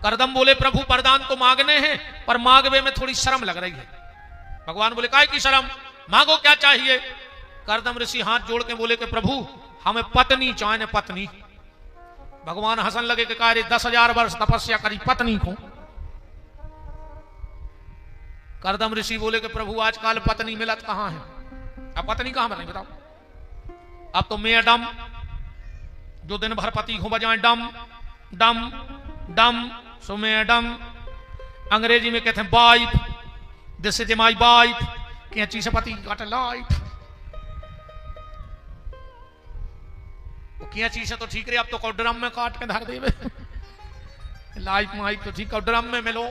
करदम बोले प्रभु वरदान तो मांगने हैं पर मांगवे में थोड़ी शर्म लग रही है। भगवान बोले काय की शर्म, मांगो क्या चाहिए। करदम ऋषि हाथ जोड़ के बोले कि प्रभु हमें पत्नी चाहिए, पत्नी। भगवान हंसन लगे कि कार्य 10,000 वर्ष तपस्या करी पत्नी को। करदम ऋषि बोले कि प्रभु आजकल पत्नी मिलत कहां है, अब पत्नी कहां मिलेगी बताओ। अब तो मैडम जो दिन भर पति को बजाएं डम डम डम, सो मैडम। अंग्रेजी में कहते हैं wife, this is my wife, कैंची से पति काट लाइफ। कैंची से तो ठीक रहे, अब तो ड्रम में काट के धर देवे। लाइफ माइफ तो ठीक है, ड्रम में मिलो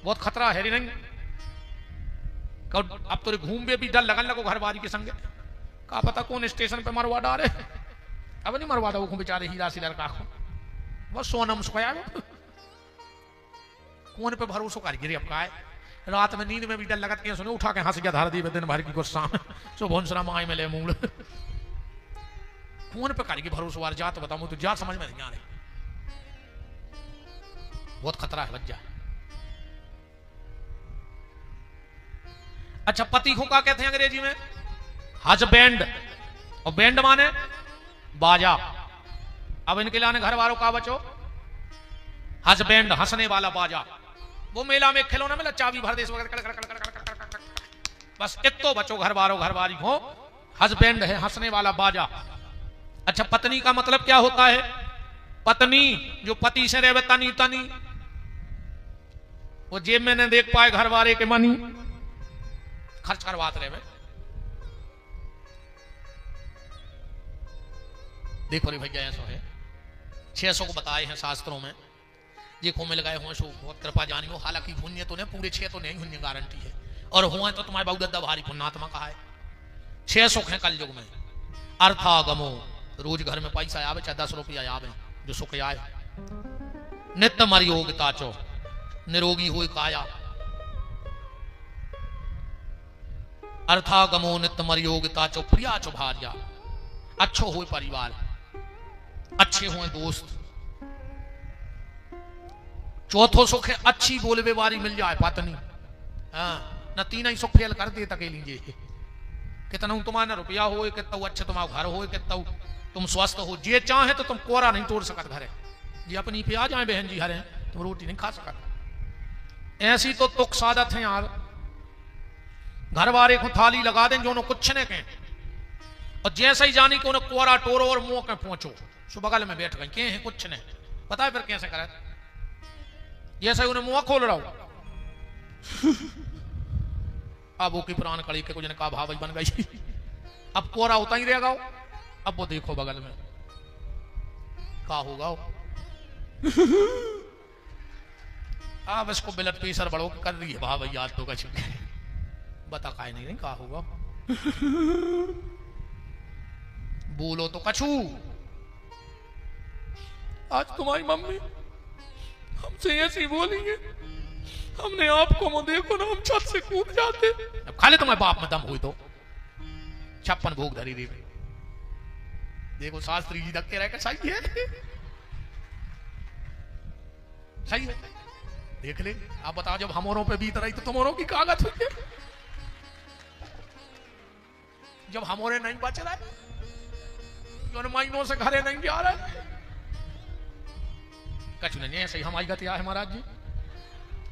बहुत खतरा है नहीं। अब तो घूम भी डर लगन लगो घर बारी के संगे, का पता कौन स्टेशन पे मरवा डाले। अब नहीं मरवा दो बेचारे हीरा सी लड़का को, बस सोनम सुखाया कौन पे भरोसा कर गिरी। अब का है रात में नींद में भी डर लगत के सुने उठा के हंस गया धर दी दिन भर की गुस्सा में, सो भोंसरा माई में ले मूल कौन पे करेगी भरोसा वार जात बताऊं तो जा समझ में नहीं आ रही, बहुत खतरा है बच्चा। अच्छा पति को क्या कहते हैं अंग्रेजी में, हस्बैंड, और बैंड माने बाजा। अब इनके लाने घर वालों का बचो हस्बैंड, हंसने वाला बाजा। वो मेला में खिलौना मिला चाबी भर दे बस इतो बचो घर वालों घर वाली हो, हस्बैंड है हंसने वाला बाजा। अच्छा पत्नी का मतलब क्या होता है, पत्नी जो पति से रहे तनी तनी, वो जेब में न देख पाए घर वाले के मनी खर्च करवाते रहे। देखो रे भैया ऐसा है 600 को बताए हैं शास्त्रों में, देखो मिल गए हो सो बहुत कृपा जानी हो। हालांकि पुण्य तो नहीं पूरे 6 तो नहीं पुण्य गारंटी है, और हुआ तो तुम्हारे बहुत दद्दा भारी पुण्यात्मा कहा है। 6 सुख है कल युग में, अर्थागमो रोज घर में पैसा आवे चाहे 10 रुपया आवे जो सुख आए। नित्य मरियोगिता चो निरोगी हुई काया, अर्थागमो नित्य मरियोगिता चो प्रिया चो भार्या, अच्छो हो परिवार, अच्छे हुए दोस्त। चौथो सुख है अच्छी बोलवे वाली मिल जाए पत्नी, न तीन ही सुख फेल कर दे तके लीजिए। कितना तुम्हारा रुपया हो, कितना अच्छे तुम्हारा घर हो, कितना तुम स्वस्थ हो, जे चाहे तो तुम कोरा नहीं तोड़ सकत घरे, जी अपनी पे आ जाए बहन जी हरे तुम रोटी नहीं खा सकत। ऐसी तो तुक सादत है यार, घर वाले को थाली लगा दें जो कुछ ने कहें, और जैसे ही जानी कि उन्हें कोरा टोरो और मुंह के पहुंचो सो बगल में बैठ गए के हैं कुछ ने, पता है फिर कैसे करे, जैसे उन्हें मुंह खोल रहा हो अब वो की पुरान कड़ी के कुछ ने कहा भाव बन गई। अब कोरा होता ही रहेगा। अब वो देखो बगल में क्या होगा। अब इसको ब्लड प्रेशर बढ़ो कर रही है भाव याद तो कछ बता काय नहीं कहा होगा। बोलो तो कछू। आज तुम्हारी मम्मी हमसे ऐसी बोली है, हमने आपको वो देखो ना हम छत से कूद जाते। अब खाली तुम्हारे बाप में दम हुई तो 56 भोग धरी रे। देखो शास्त्री जी धक्के रह के सही है, सही है। देख ले आप बताओ, जब हमोरों पे बीत रही तो तुम्हारों की कागज हुई है। जब हमोरे नहीं बच रहा है, जो महीनों से घरे नहीं जा रहा है, कछ नहीं ऐसे ही हमारी गतिया है महाराज जी।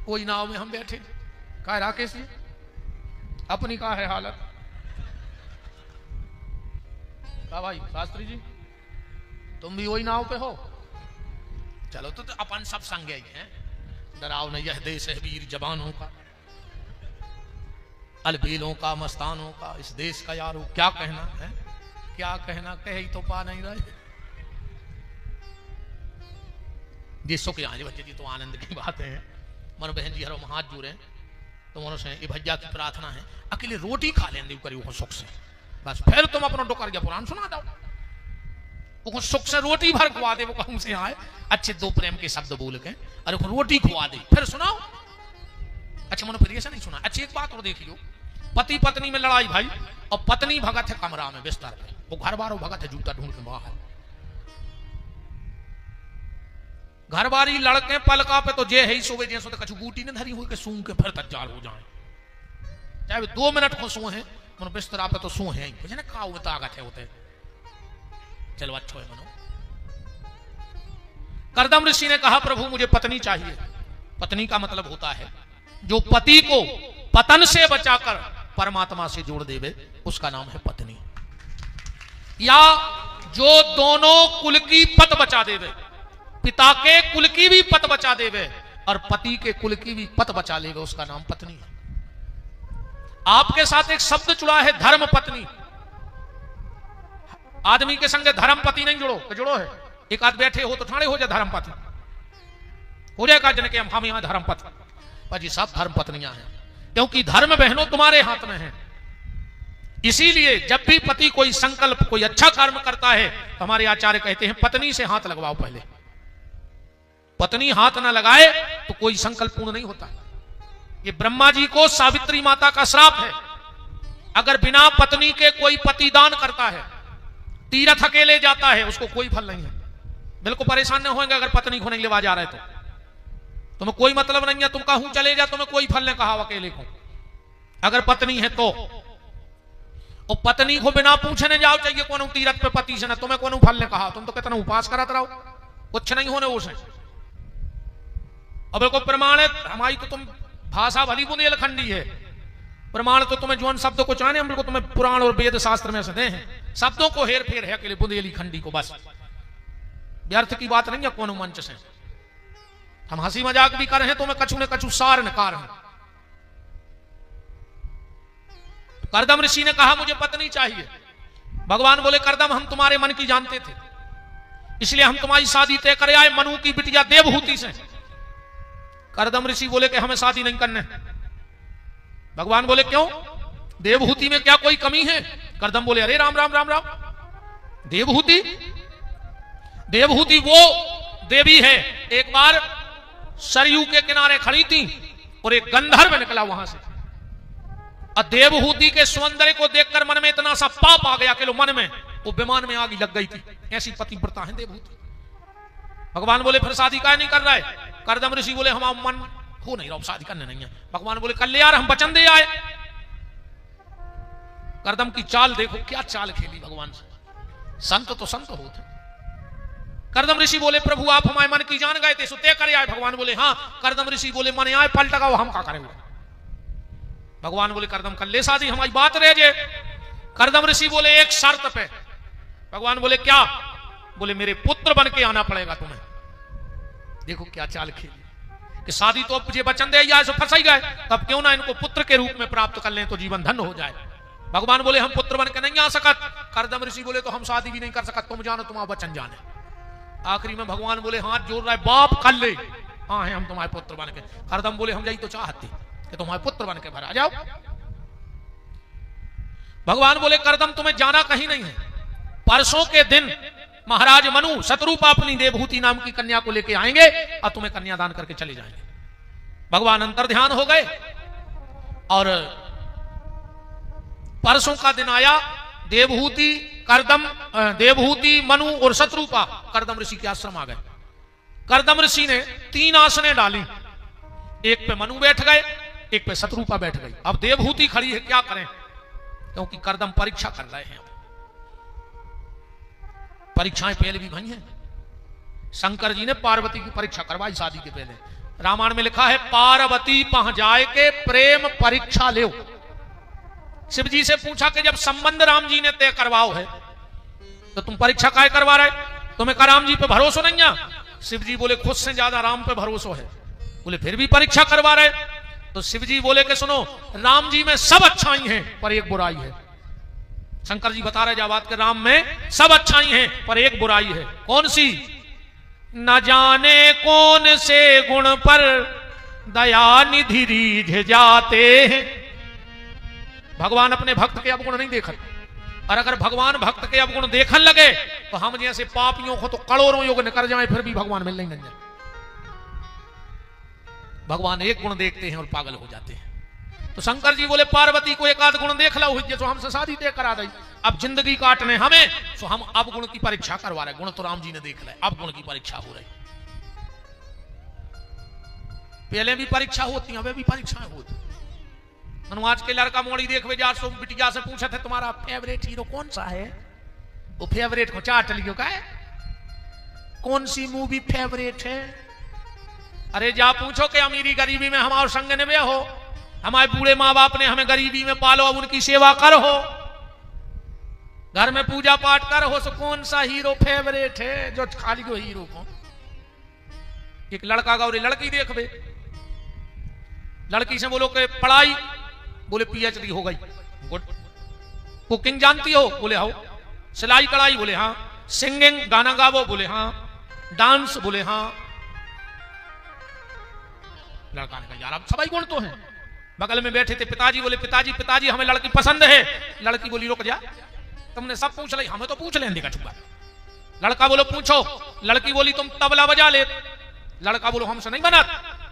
कोई नाव में हम बैठे, कहा राकेश जी अपनी कहा है हालत। कहा भाई शास्त्री जी तुम भी वही नाव पे हो, चलो तो अपन सब संग ही हैं। डराव नहीं, यह देश है वीर जवानों का, अलबेलों का, मस्तानों का, इस देश का यारो क्या कहना है, क्या कहना, कह ही तो पा नहीं रहे। जी सुख यहाँ बच्चे जी तो आनंद की बात है। मनो बहन जी हरो हाथ जुड़े तो मनो से ये भैया की प्रार्थना है अकेले रोटी खा लेंगे करियो सुख से, बस फिर तुम अपना डोकर के पुराण सुना दो। वो सुख से रोटी भर खुआ दे, वो कहूं से आए अच्छे दो प्रेम के शब्द बोल के, अरे रोटी खुआ दे फिर सुनाओ। अच्छा मनो फिर ऐसा नहीं सुना। अच्छी एक बात और देख लो, पति पत्नी में लड़ाई भाई, और पत्नी भगत है कमरा में बिस्तर पे, वो घर बार भगत है जूता ढूंढ के बाहर। घर बारी लड़के पलका पे तो जे है ही सोवे जैसो तो कछु बूटी ने धरी हुई के सूंघ के फिर तज्जार हो जाए, चाहे वे 2 मिनट को सो है मनो बिस्तर पे तो सो है ही ना खा हुए ताकत है होते। चलो अच्छा है मनो। करदम ऋषि ने कहा प्रभु मुझे पत्नी चाहिए। पत्नी का मतलब होता है जो पति को पतन से बचाकर परमात्मा से जोड़ देवे, उसका नाम है पत्नी। या जो दोनों कुल की पत बचा देवे, पिता के कुल की भी पत बचा देवे और पति के कुल की भी पत बचा लेवे, उसका नाम पत्नी है। आपके साथ एक शब्द जुड़ा है धर्म पत्नी। आदमी के संग धर्म पति नहीं जुड़ो तो जुड़ो है। एक आध बैठे हो तो ठाणे हो जाए धर्म पति, हो जाएगा जन के हम यहां धर्म पत्नी, पर जी सब धर्म पत्नियां हैं, क्योंकि धर्म बहनों तुम्हारे हाथ में है। इसीलिए जब भी पति कोई संकल्प कोई अच्छा कर्म करता है तो हमारे आचार्य कहते हैं पत्नी से हाथ लगवाओ पहले। पत्नी हाथ ना लगाए तो कोई संकल्प पूर्ण नहीं होता। ये ब्रह्मा जी को सावित्री माता का श्राप है, अगर बिना पत्नी के कोई पति दान करता है, तीर्थ अकेले जाता है, उसको कोई फल नहीं है। बिल्कुल परेशान न होंगे अगर पत्नी को नहीं लेवा जा रहे तो तुम्हें कोई मतलब नहीं है, तुम कहूं चले जा तुम्हें कोई फल नहीं कहा अकेले को, अगर पत्नी है तो। और पत्नी को बिना पूछने जाओ चाहिए कौन तीर्थ पे पति से ना, तुम्हें कौन फल ने कहा, तुम तो कितना उपास कराते रहो, कुछ नहीं होने उसे। अब बिल्कुल प्रमाणित हमारी तो तुम भाषा भली बुंदेलखंडी है, प्रमाण तो तुम्हें जौन शब्दों को चाहे हम तुम्हें पुराण और वेद शास्त्र में से दे हैं, शब्दों को हेर फेर है अकेले बुंदेली खंडी को, बस व्यर्थ की बात नहीं है कौन मंच से। हम हंसी मजाक भी कर रहे हैं तो मैं कछु न कछु सार नकार है। करदम ऋषि ने कहा मुझे पत्नी चाहिए। भगवान बोले करदम हम तुम्हारे मन की जानते थे, इसलिए हम तुम्हारी शादी तय कर आए मनु की बिटिया देवहूति से। करदम ऋषि बोले कि हमें शादी नहीं करने। भगवान बोले क्यों, देवहूति में क्या कोई कमी है? करदम बोले अरे राम राम राम राम, देवहूति, देवहूति वो देवी है एक बार सरयू के किनारे खड़ी थी और एक गंधर्व निकला वहां से, और देवहूति के सौंदर्य को देखकर मन में इतना सा पाप आ गया कि लो मन में वो विमान में आग लग गई थी। ऐसी पतिव्रता है देवहूति। भगवान बोले फिर शादी काहे नहीं कर रहा है? करदम ऋषि बोले हमारा मन हो नहीं रहा, शादी करने नहीं है। भगवान बोले कर ले यार, हम वचन दे आए। करदम की चाल देखो, क्या चाल खेली भगवान से। संत तो संत होते। करदम ऋषि बोले प्रभु आप हमारे मन की जान गए थे, सो तय कर आए। भगवान बोले हाँ। करदम ऋषि बोले मन आए पलट लगाओ, हम क्या करेंगे? भगवान बोले करदम कर ले शादी, हमारी बात रह जाए। करदम ऋषि बोले एक शर्त पे। भगवान बोले क्या? बोले मेरे पुत्र बन के आना पड़ेगा तुम्हें। देखो क्या चाल खेली। कि शादी तो अब ये वचन दे या फंस ही गए, तब क्यों ना इनको पुत्र के रूप में प्राप्त कर लें तो जीवन धन्य हो जाए। भगवान बोले हम पुत्र बन के नहीं आ सकत। करदम ऋषि बोले तो हम शादी भी नहीं कर सकत, तुम जानो तुम्हारा वचन जाने। आखिरी में भगवान बोले हाथ जोड़ रहा है, बाप कर ले, हाँ है हम तुम्हारे पुत्र बन के। करदम बोले हम यही तो चाहते कि तुम्हारे पुत्र बन के भरा जाओ। भगवान बोले करदम तुम्हें जाना कहीं नहीं है, परसों के दिन महाराज मनु शत्रुपा अपनी देवहूति नाम की कन्या को लेके आएंगे और तुम्हें कन्यादान करके चले जाएंगे। भगवान अंतर ध्यान हो गए और परसों का दिन आया। देवहूति करदम, देवहूति मनु और शत्रुपा करदम ऋषि के आश्रम आ गए। करदम ऋषि ने 3 आसनें डाली, एक पे मनु बैठ गए, एक पे शत्रुपा बैठ गई। अब देवहूति खड़ी है, क्या करें, क्योंकि करदम परीक्षा कर रहे हैं। परीक्षाएं पहले भी भई हैं। शंकर जी ने पार्वती की परीक्षा करवाई शादी के पहले। रामायण में लिखा है पार्वती पह जाए के प्रेम परीक्षा ले। शिव जी से पूछा कि जब संबंध राम जी ने तय करवाओ है तो तुम परीक्षा काय करवा रहे, तुम्हें का राम जी पे भरोसा नहीं है। शिव जी बोले खुद से ज्यादा राम पे भरोसा है। बोले फिर भी परीक्षा करवा रहे, तो शिव जी बोले कि सुनो राम जी में सब अच्छाई हैं पर एक बुराई है। शंकर जी बता रहे जा बात के राम में सब अच्छाई हैं पर एक बुराई है। कौन सी? न जाने कौन से गुण पर दया निधि रीझ जाते हैं। भगवान अपने भक्त के अवगुण नहीं देखते, और अगर भगवान भक्त के अवगुण देखने लगे तो हम जैसे पापियों को तो करोड़ों योग निकल जाए फिर भी भगवान मिल नहीं जाए। भगवान एक गुण देखते हैं और पागल हो जाते हैं। तो शंकर जी बोले पार्वती को एक आध गुण देख लो जो हमसे शादी तय करा दी, अब जिंदगी काटने हमें, तो हम अब गुण की परीक्षा करवा रहे। गुण तो राम जी ने देख लिया, अब गुण की परीक्षा हो रही। पहले भी परीक्षा होती है, अब भी परीक्षाएं होती। आज के लड़का मोड़ी देख जा सो बिटिया से पूछा थे तुम्हारा फेवरेट हीरो कौन सा है, वो फेवरेट को चाट लियो का है, कौन सी मूवी फेवरेट है। अरे जा पूछो कि अमीरी गरीबी में हमारे संग निभे हो, हमारे बूढ़े माँ बाप ने हमें गरीबी में पालो, अब उनकी सेवा कर हो, घर में पूजा पाठ कर हो, तो कौन सा हीरो फेवरेट है जो खाली को हीरो को। एक लड़का गौरी लड़की देख बे, लड़की से बोलो कि पढ़ाई, बोले पीएचडी हो गई, गुड। कुकिंग जानती हो, बोले हो। सिलाई कढ़ाई, बोले हाँ। सिंगिंग गाना गावो, बोले हाँ। डांस, बोले हाँ। लड़का ने कहा यार अब सभी गुण तो हैं। बगल में बैठे थे पिताजी, बोले पिताजी पिताजी हमें लड़की पसंद है। लड़की बोली रुक जा, तुमने सब पूछ ली, हमें तो पूछ लेने का चुका। लड़का बोलो पूछो। लड़की बोली तुम तबला बजा ले। लड़का बोलो हमसे नहीं बना।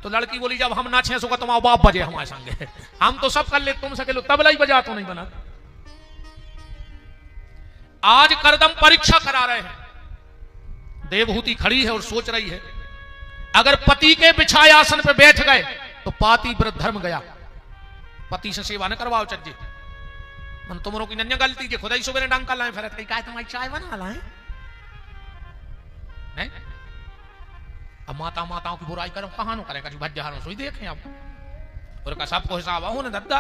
तो लड़की बोली जब हम नाचे सो तुम्हारा बाप बजे हमारे संगे, हम तो सब कर ले, तुम सके लो तबला ही बजा तो नहीं बना। आज करदम परीक्षा करा रहे हैं। देवहूति खड़ी है और सोच रही है अगर पति के बिछाए आसन पे बैठ गए तो पाति व्रत धर्म गया। पति से सेवा न करवाओ चज्जे, मन तुमरों की नन्या गलती जे खुदा ही सुबह डंका लाए फिर कहीं तुम्हारी चाय बना लाए नहीं। अब माता माताओं की बुराई करो, कहां करेगा जी भज्जारों सोई देखें अब, और का सबको हिसाब हो न दद्दा,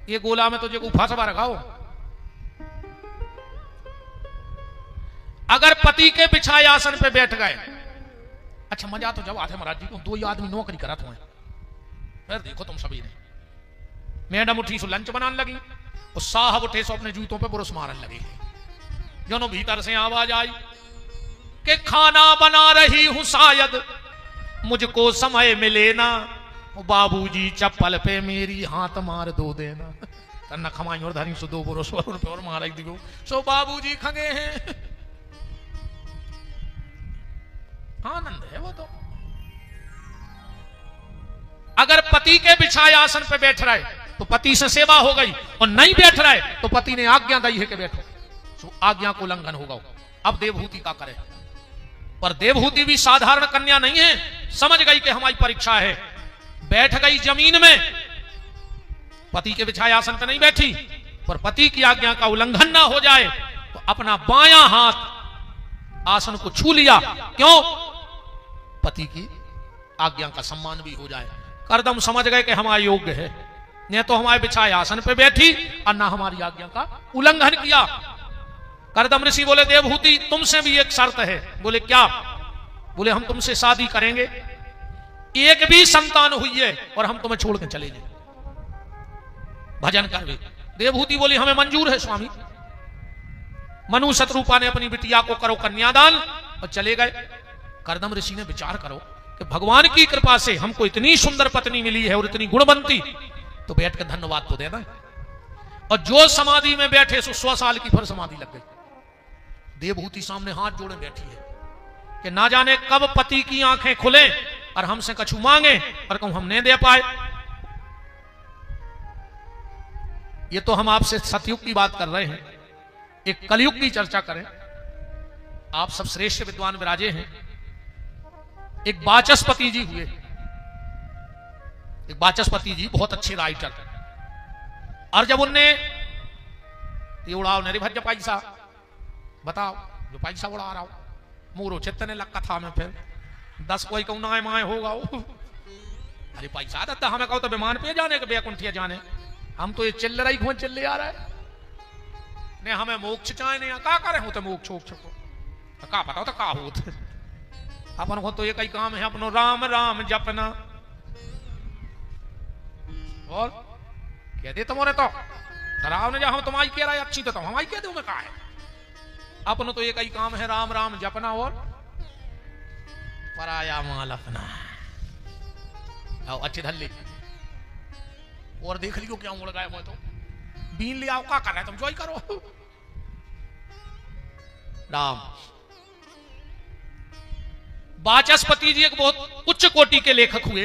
ये गोला में तुझे को फांसवा रखाओ। अगर पति के बिछाए आसन पे बैठ गए, अच्छा मजा तो जब आते महाराज जी को 2 आदमी नौकरी करा तुम्हें, फिर देखो तुम सभी ने। मैडम उठी सो लंच बनाने लगी, और साहब उठे सो अपने जूतों पे बुरुस मारने लगे। दोनों भीतर से आवाज आई कि खाना बना रही हूं शायद मुझको समय मिले ना, बाबूजी चप्पल पे मेरी हाथ मार दो देना। तन्ना खमाई और धरी सो 2 बुरुस और मार दियो सो बाबूजी खंगे हैं। आनंद है वो तो। अगर पति के बिछाए आसन पे बैठ रहे तो पति से सेवा हो गई, और नहीं बैठ रहे तो पति ने आज्ञा दी है कि बैठो, तो आज्ञा को उल्लंघन होगा। अब देवहूति का करे, पर देवहूति भी साधारण कन्या नहीं है, समझ गई कि हमारी परीक्षा है। बैठ गई जमीन में, पति के बिछाए आसन पे नहीं बैठी, पर पति की आज्ञा का उल्लंघन ना हो जाए तो अपना बायां हाथ आसन को छू लिया। क्यों? पति की आज्ञा का सम्मान भी हो जाए। करदम समझ गए कि हमारा योग्य है, न तो हमारे बिछाए आसन पे बैठी और ना हमारी आज्ञा का उल्लंघन किया। करदम ऋषि बोले देवहूति तुमसे भी एक शर्त है। बोले क्या? बोले हम तुमसे शादी करेंगे एक भी संतान हुई है और हम तुम्हें छोड़ के चले जाए, भजन कर वे। देवहूति बोली हमें मंजूर है स्वामी। मनु शत्रुपा ने अपनी बिटिया को करो कन्यादान और चले गए। करदम ऋषि ने विचार करो कि भगवान की कृपा से हमको इतनी सुंदर पत्नी मिली है और इतनी गुणवंती, तो बैठ कर धन्यवाद तो देना। और जो समाधि में बैठे 100 साल की फिर समाधि लग गई। देवहूति सामने हाथ जोड़े बैठी है कि ना जाने कब पति की आंखें खुले और हमसे कछु मांगे और कहूं हम नहीं दे पाए। ये तो हम आपसे सतयुग की बात कर रहे हैं, एक कलयुग की चर्चा करें। आप सब श्रेष्ठ विद्वान विराजे हैं। एक वाचस्पति जी हुए, एक वाचस्पति जी बहुत अच्छे राइटर, और जब उनने ये उड़ाओ नरे भज पैसा बताओ जो पैसा उड़ा रहा हो मोरो चित्तने लग कथा में फिर 10 कोई कहूं ना माए होगा। अरे पैसा देता हमें कहो तो विमान पे जाने के बेकुंठिया जाने, हम तो ये चिल्ल रही घूम चिल्ले आ रहा है ने हमें मोक्ष चाहे नहीं का करे हो तो मोक्ष को का पता हो तो का हो अपन को तो ये कई काम है अपनो राम राम जपना और कह दे तुम्हारे तो डराव ने जा हम तुम्हारी कह रहा है अच्छी तो हमारी कह दो मैं कहा है अपन तो ये कई काम है राम राम जपना और पराया माल अपना। आओ अच्छी धल्ली और देख लियो क्या उड़ गए मैं तो बीन ले आओ का कर रहा है तुम जो ही करो। राम वाचस्पति जी एक बहुत उच्च कोटि के लेखक हुए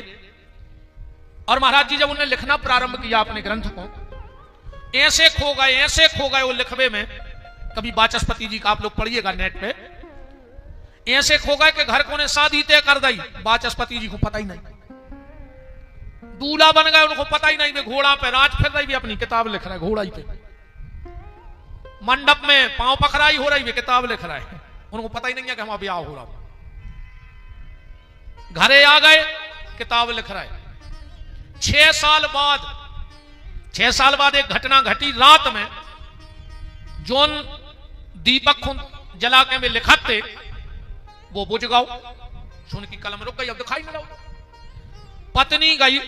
और महाराज जी जब उन्हें लिखना प्रारंभ किया अपने ग्रंथ को, ऐसे खो गए वो लिखवे में। कभी वाचस्पति जी का आप लोग पढ़िएगा नेट पे, ऐसे खो गए कि घर को ने शादी तय कर दी, वाचस्पति जी को पता ही नहीं, दूल्हा बन गए उनको पता ही नहीं, वे घोड़ा पे राज फिर रही भी अपनी किताब लिख रहा है घोड़ा ही पे, मंडप में पांव पखराई हो रही वे किताब लिख रहा है, उनको पता ही नहीं है कि हमारा ब्याह हो रहा। घरे आ गए किताब लिख रहा है। 6 साल बाद एक घटना घटी। रात में जोन दीपक जला के में लिखाते वो बुझ गओ, सुन की कलम रुक गई, अब दिखाई नहीं रहा। पत्नी गई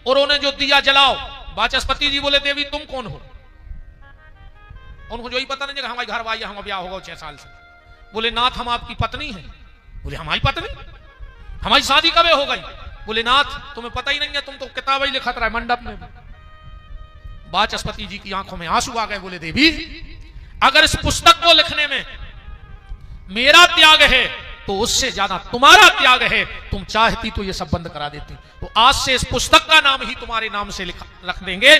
और उन्हें जो दिया जलाओ, वाचस्पति जी बोले देवी तुम कौन हो? उनको जो ही पता नहीं हमारी घर वाई हम ब्याह होगा 6 साल से। बोले नाथ हम आपकी पत्नी हैं। बोले हमारी पत्नी, हमारी शादी कब हो गई? बोले नाथ तुम्हें पता ही नहीं है, तुम तो किताब ही लिखत रहा है मंडप में। वाचस्पति जी की आंखों में आंसू आ गए। बोले देवी अगर इस पुस्तक को लिखने में मेरा त्याग है तो उससे ज्यादा तुम्हारा त्याग है, तुम चाहती तो ये सब बंद करा देती। तो आज से इस पुस्तक का नाम ही तुम्हारे नाम से रख देंगे।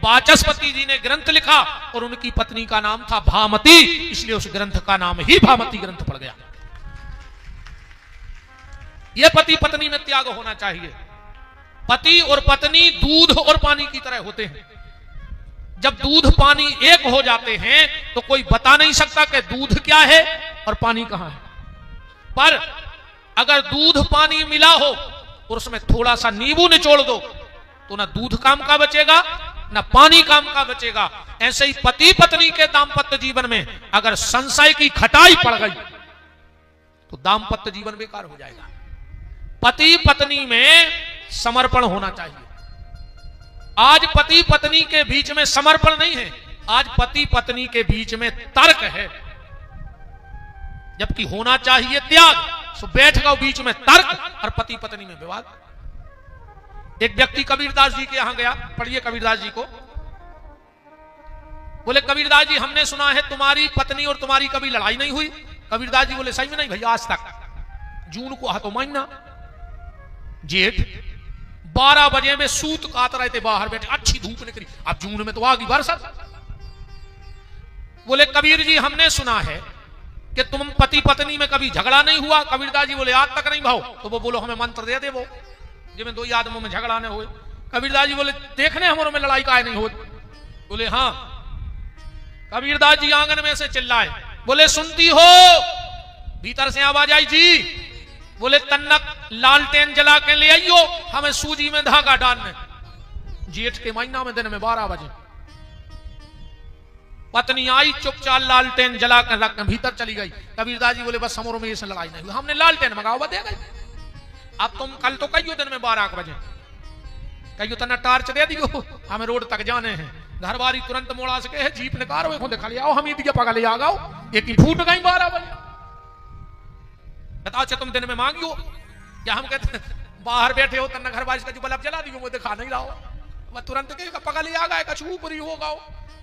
वाचस्पति जी ने ग्रंथ लिखा और उनकी पत्नी का नाम था भामती, इसलिए उस ग्रंथ का नाम ही भामती ग्रंथ पड़ गया। यह पति पत्नी में त्याग होना चाहिए। पति और पत्नी दूध और पानी की तरह होते हैं। जब दूध पानी एक हो जाते हैं तो कोई बता नहीं सकता कि दूध क्या है और पानी कहां है। पर अगर दूध पानी मिला हो और उसमें थोड़ा सा नींबू निचोड़ दो तो ना दूध काम का बचेगा ना पानी काम का बचेगा। ऐसे ही पति पत्नी के दाम्पत्य जीवन में अगर संशय की खटाई पड़ गई तो दाम्पत्य जीवन बेकार हो जाएगा। पति पत्नी में समर्पण होना चाहिए। आज पति पत्नी के बीच में समर्पण नहीं है, आज पति पत्नी के बीच में तर्क है, जबकि होना चाहिए त्याग। सो बैठ गए बीच में तर्क और पति पत्नी में विवाद। एक व्यक्ति कबीरदास जी के यहां गया, पढ़िए कबीरदास जी को। बोले कबीरदास जी हमने सुना है तुम्हारी पत्नी और तुम्हारी कभी लड़ाई नहीं हुई। कबीरदास जी बोले सही में नहीं भैया, आज तक। जून को हाथों महीना जेठ 12 बजे में सूत काट रहे थे, बाहर बैठे, अच्छी धूप निकली, अब जून में तो आ गई बरसात। बोले कबीर जी हमने सुना है कि तुम पति पत्नी में कभी झगड़ा नहीं हुआ। कबीरदास जी बोले आज तक नहीं भाव। तो वो बोलो हमें मंत्र दे दे वो जिसमें 2 आदमों में झगड़ा नहीं हुए। कबीरदास जी बोले देखने हमारों में लड़ाई काहे नहीं हो। बोले हाँ। कबीरदास जी आंगन में से चिल्लाए, बोले सुनती हो? भीतर से आवाज आई जी। बोले तन्नक लालटेन जला के ले आइयो, हमें सूजी में धागा डालने। जेठ के महीना में दिन में 12 बजे पत्नी आई, चुपचाप लालटेन जला कर रख भीतर चली गई। कबीरदास जी बोले बस हमरों में ये लड़ाई नहीं हुई, हमने लालटेन मंगाओ दे गई। अब तुम कल तो कहियो दिन में 12 बजे कहियो तना टार्च दे दियो, हमें रोड तक जाने हैं। घर वाली तुरंत मोड़ा सके है जीप निकालो को दिखा लिया हम दिया पका ले आ गाओ एक ही फूट गई 12 बजे। बताओ तुम दिन में मांगियो क्या? हम कहते बाहर बैठे हो तना घर वाली का जो बल्ब जला दियो वो दिखा नहीं रहा हो, वह तुरंत के पका ले आ गए कछु ऊपरी हो गाओ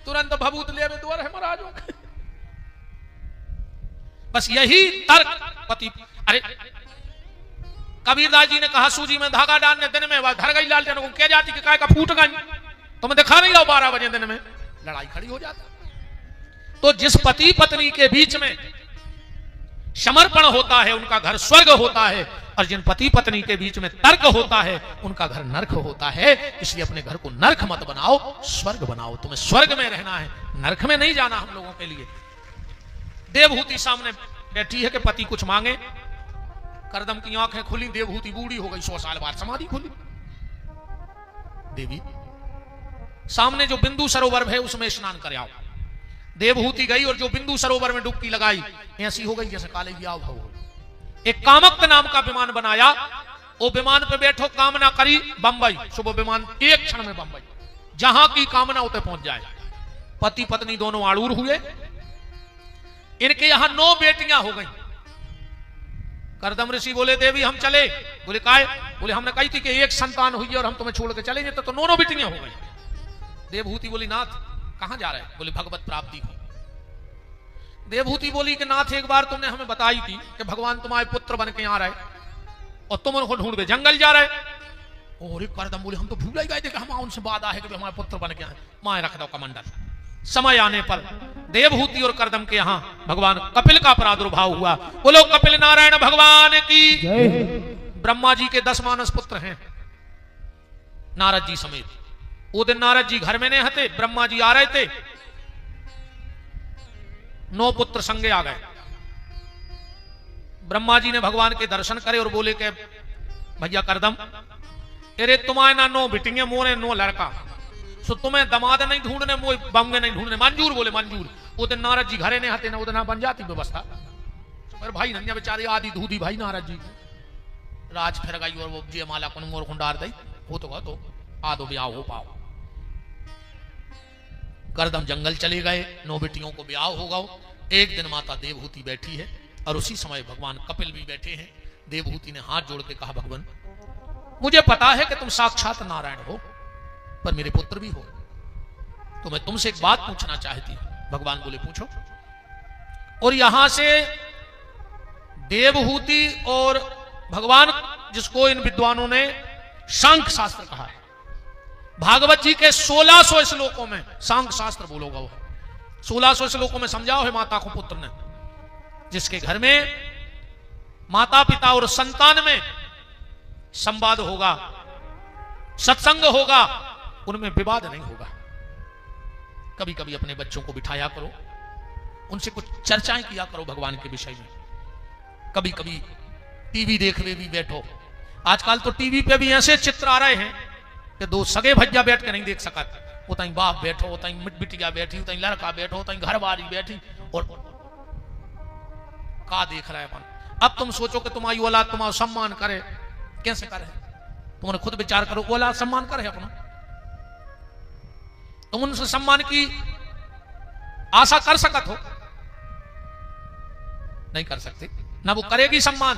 तुरंत भभूत ले में द्वार है महाराजों। बस यही तर्क पति। अरे कबीरदास जी ने कहा सूजी में धागा डालने दिन में घर गई लालटेन को क्या जाती कि काय का फूट गई, तुम्हें दिखा नहीं रहा 12 बजे दिन में, लड़ाई खड़ी हो जाती। तो जिस पति पत्नी के बीच में समर्पण होता है उनका घर स्वर्ग होता है, और जिन पति पत्नी के बीच में तर्क होता है उनका घर नरक होता है। इसलिए अपने घर को नरक मत बनाओ, स्वर्ग बनाओ। तुम्हें स्वर्ग में रहना है, नरक में नहीं जाना हम लोगों के लिए। देवहूति सामने बैठी है कि पति कुछ मांगे, करदम की आंखें खुली, देवहूति बूढ़ी हो गई, 100 साल बाद समाधि खुली। देवी सामने जो बिंदु सरोवर है उसमें स्नान कर आओ। देवहूति गई और जो बिंदु सरोवर में डुबकी लगाई ऐसी हो गई जैसे काले ब्याह हो। एक कामक्त नाम का विमान बनाया, वो विमान पे बैठो, कामना करी बंबई, सुबह विमान एक क्षण में बंबई, जहां की कामना उतने पहुंच जाए। पति पत्नी दोनों आड़ूर हुए। इनके यहां 9 बेटियां हो गई। करदम ऋषि बोले देवी हम चले, बोले काय? बोले हमने कही थी कि एक संतान हुई और हम तुम्हें छोड़ के चलेंगे, तो 9 बेटियां हो गई। देवहूति बोली नाथ कहां जा रहे हैं? बोले भगवत प्राप्ति को। देवहूति बोली कि नाथ एक बार तुमने हमें बताई थी कि भगवान तुम्हारे पुत्र बन के आ रहे और तुम उनको ढूंढ जंगल जा रहे। और करदम बोले हम तो भूल ही गए थे कि हम उनसे वादा है कि हमारे पुत्र बन के आए। माए रख दो कमंडल। समय आने पर देवहूति और करदम के यहां भगवान कपिल का प्रादुर्भाव हुआ। बोलो कपिल नारायण भगवान की। ब्रह्मा जी के 10 मानस पुत्र हैं, नारद जी समेत। वो दिन नारद जी घर में नहीं हते, ब्रह्मा जी आ रहे थे, 9 पुत्र संगे आ गए। ब्रह्मा जी ने भगवान के दर्शन करे और बोले के भैया करदम, अरे तुम्हारे ना 9 बिटिंगे मोरे 9 लड़का, सो तुम्हें दमाद नहीं ढूंढने, मोए बंगे नहीं ढूंढने। मंजूर? बोले मंजूर। वो दिन नारद जी घरे नहीं आते ना, उधर बन जाती व्यवस्था। मेरे भाई नन्या बेचारे आदि धूधी भाई नारद जी राज फिर गई और वो जयमाला को मोर खुंडार दी हो तो आदो ब्याह हो पाओ। करदम जंगल चले गए, 9 बेटियों को ब्याह हो गए। एक दिन माता देवहूति बैठी है और उसी समय भगवान कपिल भी बैठे हैं। देवहूति ने हाथ जोड़ के कहा भगवान मुझे पता है कि तुम साक्षात नारायण हो, पर मेरे पुत्र भी हो, तो मैं तुमसे एक बात पूछना चाहती हूं। भगवान बोले पूछो। और यहां से देवहूति और भगवान, जिसको इन विद्वानों ने सांख्य शास्त्र कहा है, भागवत जी के 1600 श्लोकों में सांख्य शास्त्र बोलोगा वो 1600 श्लोकों में समझाओ है माता को पुत्र ने। जिसके घर में माता पिता और संतान में संवाद होगा, सत्संग होगा, उनमें विवाद नहीं होगा। कभी कभी अपने बच्चों को बिठाया करो, उनसे कुछ चर्चाएं किया करो भगवान के विषय में। कभी कभी टीवी देखने भी बैठो। आजकल तो टीवी पे भी ऐसे चित्र आ रहे हैं कि 2 सगे भैया बैठ के नहीं देख सका। उतई बाप बैठो, उतई बिटिया बैठी, उतई लड़का बैठो, उतई घरवाली बैठी, और का देख रहा है अपन। अब तुम सोचो कि तुम्हारी औलाद तुम्हारा सम्मान करे, कैसे करे? तुमने खुद विचार करो, औलाद सम्मान करे अपना? तुम उनसे सम्मान की आशा कर सकत हो? नहीं कर सकते ना, वो करेगी सम्मान।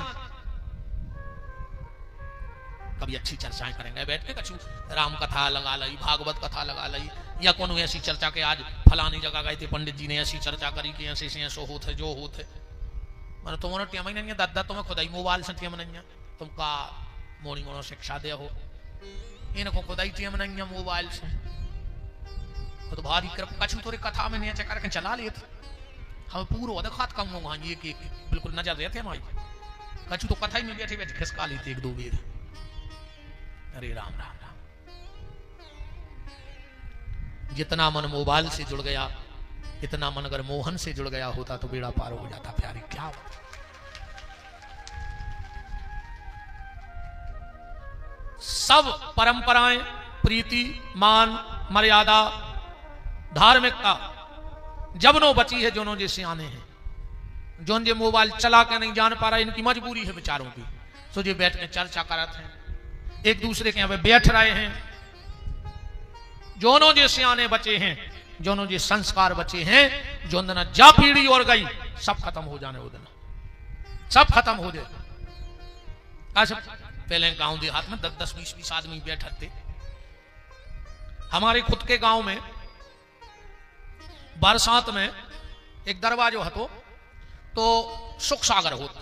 कभी अच्छी चर्चाएं करेंगे बैठ के, कछु राम कथा लगा ली, भागवत कथा लगा ली, या कोनो ऐसी चर्चा के आज फलानी जगह गए थे, पंडित जी ने ऐसी चर्चा करी कि ऐसे ऐसे होते जो होते। मैंने तुम्हारा टेम ही नहीं है दादा, तुम्हें खुदाई मोबाइल से टेम नहीं है, तुमका मोड़ी मोड़ो शिक्षा दे हो, इनको खुदाई टेम नहीं है मोबाइल से। तो भारी कछु थोड़ी कथा में नीचे करके चला लिए थे, हम पूरा दिखात कम होगा ये कि बिल्कुल नजर रहे थे हमारी। कछु तो कथा ही में बैठे बैठे खिसका ली थी 1-2 बेर। अरे राम राम राम। जितना मन मोबाइल से जुड़ गया, इतना मन अगर मोहन से जुड़ गया होता तो बेड़ा पार हो जाता। प्यारी क्या सब परंपराएं, प्रीति, मान, मर्यादा, धार्मिकता जब नो बची है, जोनो जैसे आने हैं, जोन जे मोबाइल चला के नहीं जान पा रहा, इनकी मजबूरी है बेचारों की। सो जी बैठ के चर्चा करते हैं, एक दूसरे के यहाँ पे बैठ रहे हैं। जोनो जे सियाने बचे हैं, जोनो जे संस्कार बचे हैं, जो दिन जा पीढ़ी और गई सब खत्म हो जाने, वो दिन सब खत्म हो जाए। अच्छा पहले गांव देहात में 10-10, 20-20 आदमी बैठे थे। हमारे खुद के गांव में बरसात में एक दरवाजो हतो तो सुख सागर होता,